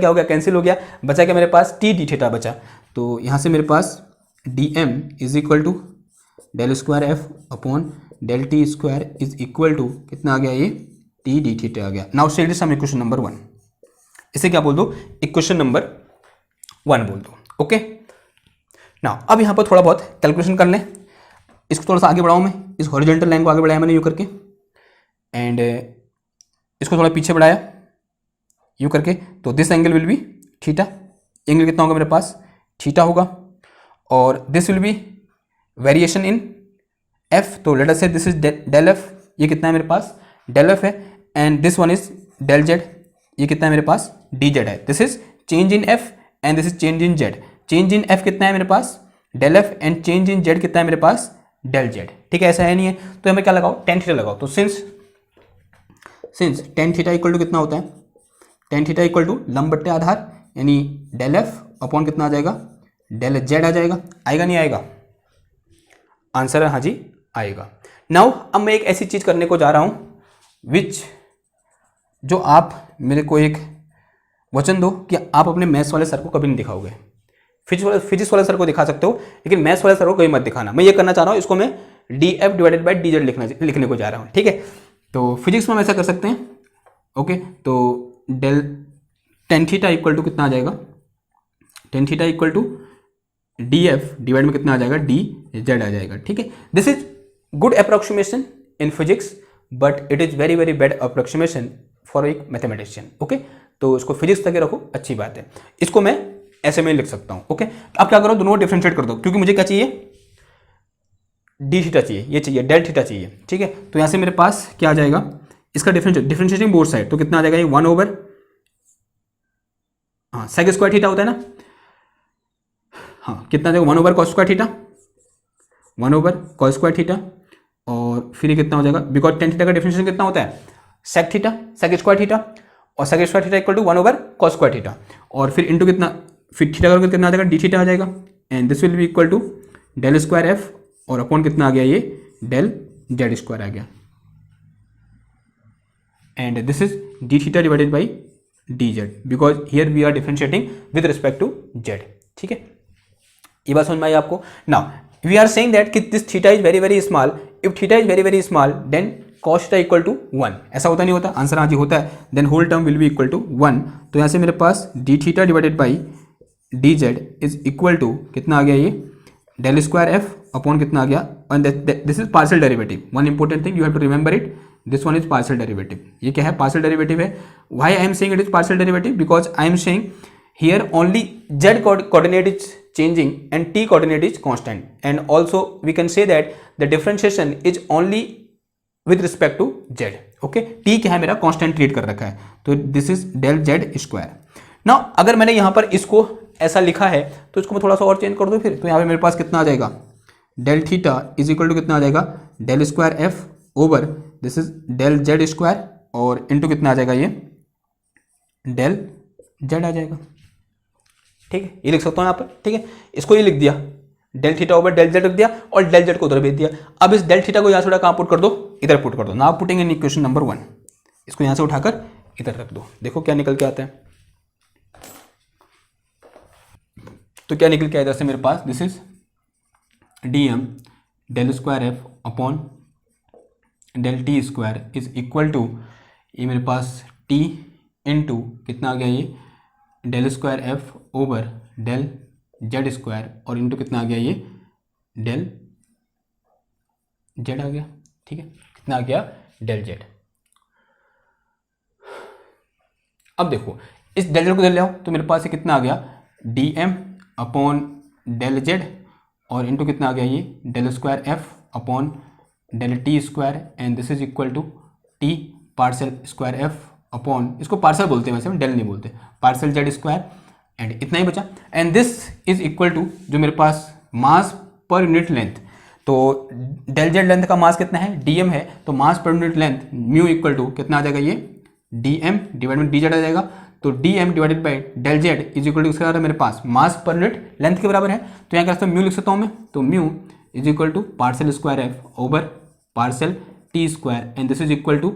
हो गया, कैंसिल हो गया, बचा क्या मेरे पास, टी डी थीटा बचा। तो यहाँ से मेरे पास D M is equal to del square F upon del T square is equal to कितना आ गया, ये टी डी थीटा आ गया। Now state this sum equation number 1, इसे क्या बोल दो, इक्वेशन नंबर 1 बोल दो, ओके। नाउ अब यहाँ पर थोड़ा बहुत कैलकुलेशन कर लें, इसको थोड़ा सा आगे बढ़ाऊँ मैं, इस हॉरिजॉन्टल लाइन को आगे बढ़ाया मैंने यूँ करके, एंड इसको थोड़ा पीछे बढ़ाया यूँ करके, तो this angle will be theta, angle कितना होगा मेरे पास, थीटा होगा, और this will be variation in F, so let us say this is del F, ये कितना है मेरे पास, डेल एफ है, and this one is del Z, ये कितना है मेरे पास डी जेड है, this is change in F and this is change in Z. Change in F कितना है मेरे पास del F and change in Z कितना है मेरे पास डेल जेड। ठीक है, ऐसा है नहीं है तो हमें क्या लगाओ टेन थीटा लगाओ। तो since tan theta equal to कितना होता है, टेन थीटा इक्वल टू लंब बट्टे आधार यानी डेल एफ अपॉन कितना आ जाएगा डेल जेड आ जाएगा। आएगा नहीं आएगा, आंसर है हाँ जी आएगा। नाउ अब मैं एक ऐसी चीज करने को जा रहा हूं विच जो आप मेरे को एक वचन दो कि आप अपने मैथ्स वाले सर को कभी नहीं दिखाओगे। फिजिक्स वाले सर को दिखा सकते हो लेकिन मैथ्स वाले सर को कभी मत दिखाना। मैं ये करना चाह रहा हूँ, इसको मैं D F divided by D Z लिखने को जा रहा हूँ। ठीक है, तो फिजिक्स में हम ऐसा कर सकते हैं। ओके, तो del tan theta equal to कितना आ जाएगा, tan theta equal to D F divide में कितना आ जाएगा डी जेड आ जाएगा। ठीक है, this is good approximation in physics but it is very very bad approximation for एक मैथमेटिशियन। ओके, तो इसको फिजिक्स तक रखो, अच्छी बात है। इसको मैं ऐसे में लिख सकता हूँ। ओके, अब क्या करो दोनों को डिफरेंशिएट कर दो क्योंकि मुझे क्या चाहिए डी थीटा चाहिए, ये चाहिए डेल थीटा चाहिए। ठीक है, तो यहाँ से मेरे पास क्या आ जाएगा इसका डिफरेंशिएटिंग बोथ साइड, तो कितना आ जाएगा ये वन ओवर हाँ सेक स्क्वायर थीटा होता है ना, हाँ कितना आ जाएगा one over cos square theta, one over cos square theta और फिर ये कितना हो जाएगा बिकॉज टेन थीटा का डिफरेंशिएशन कितना होता है sec theta sec square theta और sec square theta equal to one over cos square theta और फिर इंटू कितना फिर थीटा करके कितना आ जाएगा डी थीटा आ जाएगा and this will be equal to del square F और अपॉन कितना आ गया ये डेल जेड स्क्वायर आ गया and this is D theta divided by D Z because here we are differentiating with respect to Z. ठीक है, ये बात समझ में आई आपको। Now we are saying that कि this theta is very very small, if theta is very very small then cos theta equal to 1, ऐसा होता नहीं होता, आंसर हाँ जी होता है, then whole term will be equal to 1। तो यहाँ से मेरे पास D theta divided by D Z is equal to कितना आ गया ये डेल स्क्वायर एफ अपॉन कितना आ गया and this is partial derivative. One important thing you have to remember it, this one is partial derivative. ये क्या है पार्शियल डेरिवेटिव है। Why I am saying it is partial derivative because I am saying here only z coordinate is changing and t coordinate is constant and also we can say that the differentiation is only with respect to z. okay, t क्या है मेरा कांस्टेंट ट्रीट कर रखा है तो this is del Z square. Now अगर मैंने यहाँ पर इसको ऐसा लिखा है तो इसको मैं थोड़ा सा और चेंज कर दूँ फिर, तो यहाँ पे मेरे पास कितना आ जाएगा del theta is equal to कितना आ जाएगा del square F over this is del Z square और इंटू कितना आ जाएगा ये डेल जेड आ जाएगा। ठीक है, ये लिख सकता हूँ यहाँ पर। ठीक है, इसको ये लिख दिया del theta over del Z रख दिया और डेल जेड को उधर भेज दिया। अब इस डेल थीटा को यहाँ से उठा कहाँ पुट कर दो, इधर पुट कर दो। Now putting in equation number 1, इसको यहाँ से उठाकर इधर रख दो, देखो क्या निकल के आता है। तो क्या निकल के आया इधर से मेरे पास this is D M del square F upon del T square is equal to ये मेरे पास टी इंटू कितना आ गया ये del square F over del Z square और इंटू कितना आ गया ये डेल जेड आ गया। ठीक है, कितना आ गया डेल जेड। अब देखो इस डेल जेड को ले आओ तो मेरे पास ये कितना आ गया D M upon del Z और इंटू कितना आ गया ये del square F upon del T square and this is equal to T parcel square F upon इसको पार्सल बोलते हैं वैसे हम डेल नहीं बोलते पार्सल जेड स्क्वायर एंड इतना ही बचा and this is equal to जो मेरे पास मास पर यूनिट लेंथ, तो डेल जेड लेंथ का मास कितना है डीएम है तो मास पर unit length mu equal to कितना आ जाएगा ये डीएम डिवाइड में डी जेड आ जाएगा। तो DM divided by del Z is equal to किसका है मेरे पास मास पर यूनिट लेंथ के बराबर है। तो यहाँ क्या म्यू लिख सकता हूँ मैं, तो mu is equal to parcel square F over parcel T square and this is equal to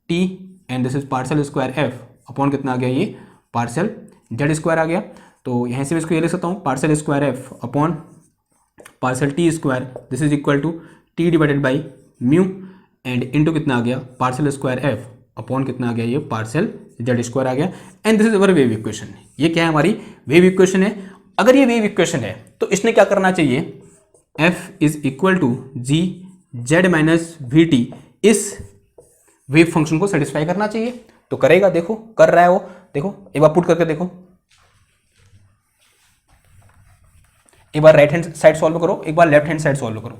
T and this is parcel square F upon कितना आ गया ये पार्सल जेड स्क्वायर आ गया। तो यहाँ से मैं इसको ये लिख सकता हूँ parcel square F upon parcel T square this is equal to T divided by mu and into कितना आ गया पार्सल स्क्वायर एफ अपॉन कितना आ गया ये पार्सल जेड स्क्वायर आ गया and this is our wave equation. ये क्या है हमारी वेव इक्वेशन है। अगर ये वेव इक्वेशन है तो इसने क्या करना चाहिए F is equal to ji Z minus we T इस वेव फंक्शन को सेटिस्फाई करना चाहिए। तो करेगा, देखो कर रहा है वो, देखो एक बार पुट करके देखो, एक बार राइट हैंड साइड सॉल्व करो, एक बार लेफ्ट हैंड साइड सॉल्व करो।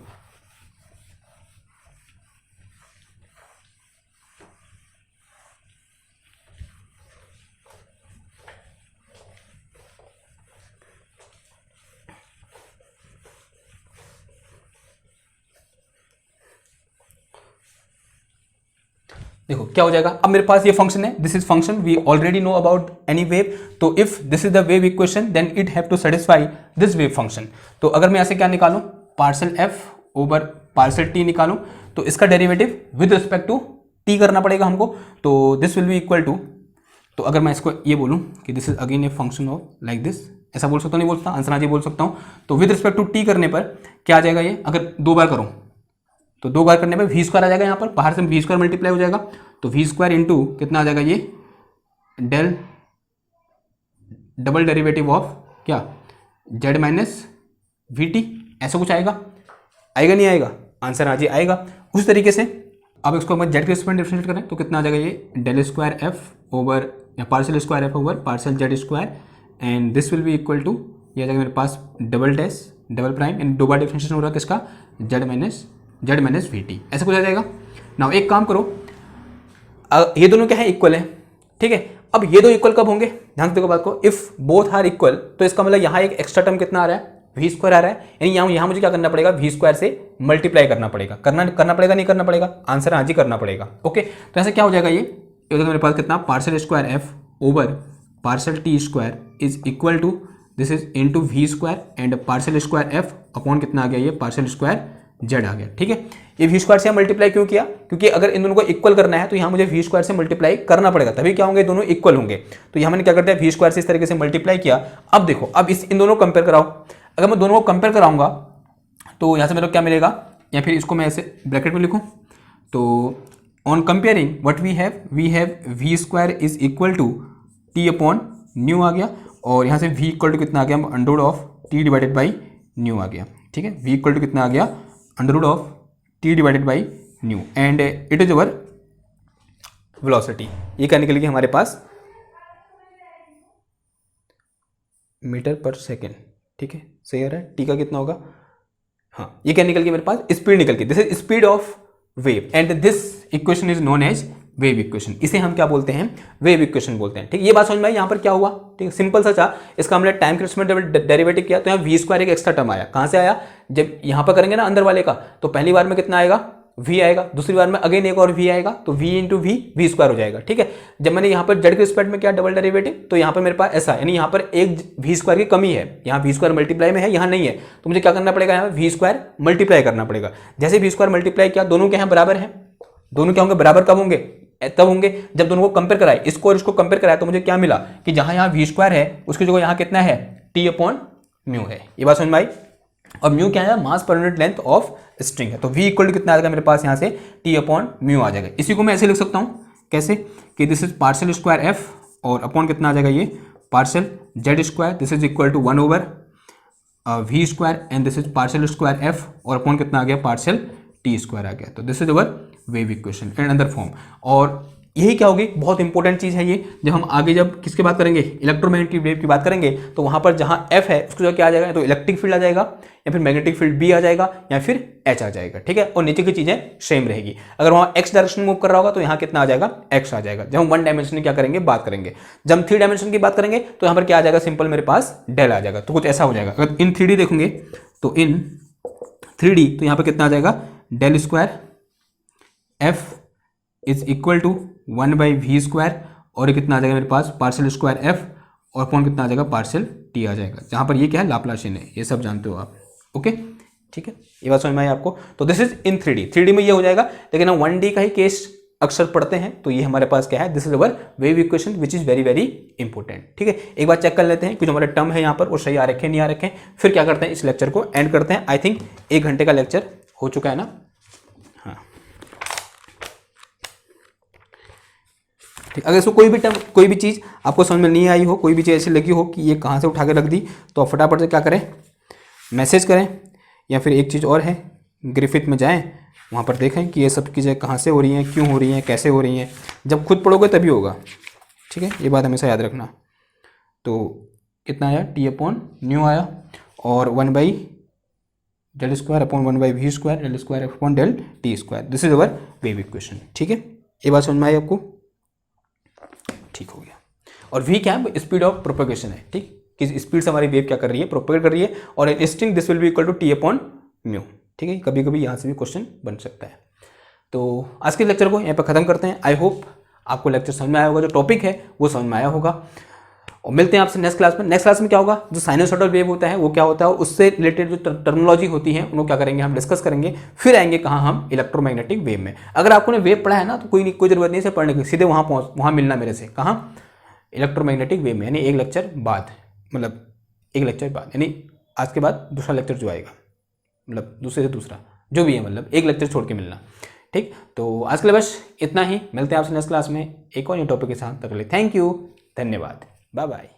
देखो क्या हो जाएगा, अब मेरे पास ये फंक्शन है, this is function we already know about any wave, तो if this is the wave equation then it have to satisfy this wave function. तो अगर मैं ऐसे क्या निकालूं, partial F over parcel T निकालूं, तो इसका derivative with respect to T करना पड़ेगा हमको, तो this will be equal to, तो अगर मैं इसको ये बोलूं कि this is again a function of like this, ऐसा बोल सकता हूँ, नहीं बोल सकता, आंसर आज बोल सकता हूँ। तो विद रिस्पेक्ट टू टी करने पर क्या आ जाएगा, ये अगर 2 बार करूँ तो 2 बार करने पर वी स्क्वायर आ जाएगा, यहाँ पर बाहर से वी स्क्वायर मल्टीप्लाई हो जाएगा, तो वी स्क्वायर इंटू कितना आ जाएगा, ये डेल डबल डेरिवेटिव ऑफ क्या, जेड माइनस वी टी, ऐसा कुछ आएगा, आएगा नहीं आएगा, आंसर आज ही आएगा। उस तरीके से अब इसको हम जेड के रिस्पेक्ट डिफरेंशिएट करें तो कितना आ जाएगा, ये डेल स्क्वायर एफ ओवर या partial square F over partial Z square, and this will be equal to, ये आ जाएगा मेरे पास double dash double prime, and 2 बार डिफरेंशिएशन हो रहा है किसका, जेड माइनस वी टी, ऐसा कुछ आ जाएगा। नाउ एक काम करो, ये दोनों क्या है, इक्वल है, ठीक है। अब ये दो इक्वल कब होंगे, ध्यान से देखो बात को, इफ बोथ आर इक्वल, तो इसका मतलब यहाँ एक एक्स्ट्रा टर्म कितना आ रहा है, वी स्क्वायर आ रहा है, यानी यहाँ मुझे क्या करना पड़ेगा, वी स्क्वायर से मल्टीप्लाई करना पड़ेगा, करना पड़ेगा नहीं करना पड़ेगा, आंसर आज ही करना पड़ेगा। ओके, तो ऐसे क्या हो जाएगा, ये मेरे पास कितना, parcel square F over parcel T square is equal to, this is into V square and parcel square F upon कितना आ गया, ये पार्सल स्क्वायर जेड आ गया, ठीक है। ये वी स्क्वायर से मल्टीप्लाई क्यों किया, क्योंकि अगर इन दोनों को इक्वल करना है तो यहाँ मुझे वी स्क्वायर से मल्टीप्लाई करना पड़ेगा, तभी क्या होंगे, दोनों इक्वल होंगे। तो यहाँ मैंने क्या करते हैं, वी स्क्वायर से इस तरीके से मल्टीप्लाई किया। अब देखो, अब इन दोनों को कंपेयर कराओ, अगर मैं दोनों को कंपेयर कराऊंगा तो यहाँ से मेरे को क्या मिलेगा, या फिर इसको मैं ऐसे ब्रैकेट में लिखूँ, तो on comparing what we have V square is equal to T upon nu आ गया, और यहाँ से वी इक्वल टू कितना आ गया, under of T divided by nu आ गया, ठीक है। वी इक्वल टू कितना आ गया, under root of T divided by nu, and it is our velocity. ये क्या निकल गया हमारे पास, मीटर पर सेकेंड, ठीक है, सही आ रहा है। टी का कितना होगा, हाँ, ये क्या निकल गया मेरे पास, स्पीड निकल गई, this is speed of wave, and this equation is known as wave equation. इसे हम क्या बोलते हैं, वेव इक्वेशन बोलते हैं, ठीक है। ये बात समझ में आई, यहाँ पर क्या हुआ, ठीक है, सिंपल सा था, इसका हमने टाइम के रिस्पेक्ट डेरिवेटिव किया, तो यहाँ वी स्क्वायर एक एक्स्ट्रा टर्म आया, कहाँ से आया, जब यहाँ पर करेंगे ना अंदर वाले का, तो पहली बार में कितना आएगा, v आएगा, दूसरी बार में अगेन एक और v आएगा, तो v इंटू वी स्क्वायर हो जाएगा, ठीक है। जब मैंने यहाँ पर जेड के रिस्पेक्ट में किया डबल डेरिवेटिव, तो यहाँ पर मेरे पास ऐसा, यानी यहाँ पर एक वी स्क्वायर की कमी है, यहाँ वी स्क्वायर मल्टीप्लाई में है, यहाँ नहीं है, तो मुझे क्या करना पड़ेगा, यहाँ वी स्क्वायर मल्टीप्लाई करना पड़ेगा। जैसे वी स्क्वायर मल्टीप्लाई किया, दोनों क्या है, बराबर है, दोनों क्या होंगे, बराबर कब होंगे, तब होंगे जब दोनों को कंपेयर कराए, इसको और इसको कंपेयर कराए, तो मुझे क्या मिला कि जहां यहाँ वी स्क्वायर है उसकी जगह यहाँ कितना है, टी अपॉन म्यू है। ये बात समझ में आई। और म्यू क्या है, मास पर यूनिट लेंथ ऑफ स्ट्रिंग है, तो वी इक्वल टू कितना आ जाएगा मेरे पास, यहाँ से टी अपॉन म्यू आ जाएगा। इसी को मैं ऐसे लिख सकता हूँ, कैसे कि this is parcel square F और अपॉन कितना आ जाएगा, ये parcel Z square, this is equal to 1 over V square, and this is parcel square F और अपॉन कितना आ गया, पार्सल टी स्क्वायर आ गया। तो this is our wave equation in other form. और यही क्या होगी, बहुत इंपॉर्टेंट चीज़ है ये, जब हम आगे जब किसकी बात करेंगे, इलेक्ट्रोमैग्नेटिक वेव की बात करेंगे, तो वहाँ पर जहाँ एफ है उसको जो क्या आ जाएगा, तो इलेक्ट्रिक फील्ड आ जाएगा, या फिर मैग्नेटिक फील्ड बी आ जाएगा, या फिर एच आ जाएगा, ठीक है। और नीचे की चीज़ें सेम रहेगी। अगर वहाँ एक्स डायरेक्शन मूव कर रहा होगा तो यहाँ कितना आ जाएगा, एक्स आ जाएगा। जब हम 1 डायमेंशन की क्या करेंगे, बात करेंगे। जब हम 3 डायमेंशन की बात करेंगे तो यहाँ पर क्या आ जाएगा, सिंपल मेरे पास डेल आ जाएगा। तो कुछ ऐसा हो जाएगा। अगर इन 3D देखोगे तो इन 3D तो यहाँ पर कितना आ जाएगा, del square F is equal to 1 by V square, और कितना आ जाएगा मेरे पास, पार्सल स्क्वायर एफ और अपॉन कितना आ जाएगा, पार्सल टी आ जाएगा। जहाँ पर ये क्या है, लाप्लासियन है, ये सब जानते हो आप। ओके, ठीक है, ये बात समझ में आई आपको। तो दिस इज इन 3D में ये हो जाएगा, लेकिन हम 1D का ही केस अक्सर पढ़ते हैं, तो ये हमारे पास क्या है, this is our wave equation which is very very important. ठीक है, एक बार चेक कर लेते हैं कुछ हमारे टर्म है यहाँ पर वो सही आ रखे नहीं आ रखे, फिर क्या करते हैं, इस लेक्चर को एंड करते हैं। आई थिंक 1 घंटे का लेक्चर हो चुका है ना। हाँ ठीक, अगर इसको कोई भी टर्म कोई भी चीज़ आपको समझ में नहीं आई हो, कोई भी चीज़ ऐसी लगी हो कि ये कहाँ से उठा के रख दी, तो आप फटाफट से क्या करें, मैसेज करें, या फिर एक चीज़ और है, ग्रिफिथ में जाएं, वहाँ पर देखें कि ये सब चीज़ें कहाँ से हो रही हैं, क्यों हो रही हैं, कैसे हो रही हैं। जब खुद पढ़ोगे तभी होगा। ठीक है, ये बात हमेशा याद रखना। तो कितना आया, टी अपॉन न्यू आया, और 1 by del square upon 1 by V square del square upon del T square, this is our wave equation. ठीक है, ये बात समझ में आई आपको, ठीक हो गया। और वी क्या है, स्पीड ऑफ प्रोपेगेशन है। ठीक, किस स्पीड से हमारी वेव क्या कर रही है, प्रोपेगेट कर रही है, और in string this will be equal to T upon mu. ठीक है, कभी कभी यहाँ से भी क्वेश्चन बन सकता है। तो आज के लेक्चर को यहाँ पर ख़त्म करते हैं। आई होप आपको लेक्चर समझ में आया होगा, जो टॉपिक है वो समझ में आया होगा, और मिलते हैं आपसे नेक्स्ट क्लास में। नेक्स्ट क्लास में क्या होगा, जो साइनोसॉइडल वेव होता है वो क्या होता है, उससे रिलेटेड जो टर्मिनोलॉजी होती है उनको क्या करेंगे, हम डिस्कस करेंगे। फिर आएंगे कहाँ, हम इलेक्ट्रोमैग्नेटिक वेव में। अगर आपको ने वेव पढ़ा है ना तो कोई जरूरत नहीं से पढ़ने की, सीधे वहाँ मिलना मेरे से, कहाँ, इलेक्ट्रोमैग्नेटिक वेव में, यानी एक लेक्चर बाद, मतलब एक लेक्चर बाद, यानी आज के बाद दूसरा लेक्चर जो आएगा, मतलब दूसरे से दूसरा जो भी है, मतलब एक लेक्चर छोड़ के मिलना, ठीक। तो आज के लिए बस इतना ही, मिलते हैं आपसे नेक्स्ट क्लास में एक और न्यू टॉपिक के साथ। तक के लिए थैंक यू, धन्यवाद, बाय बाय।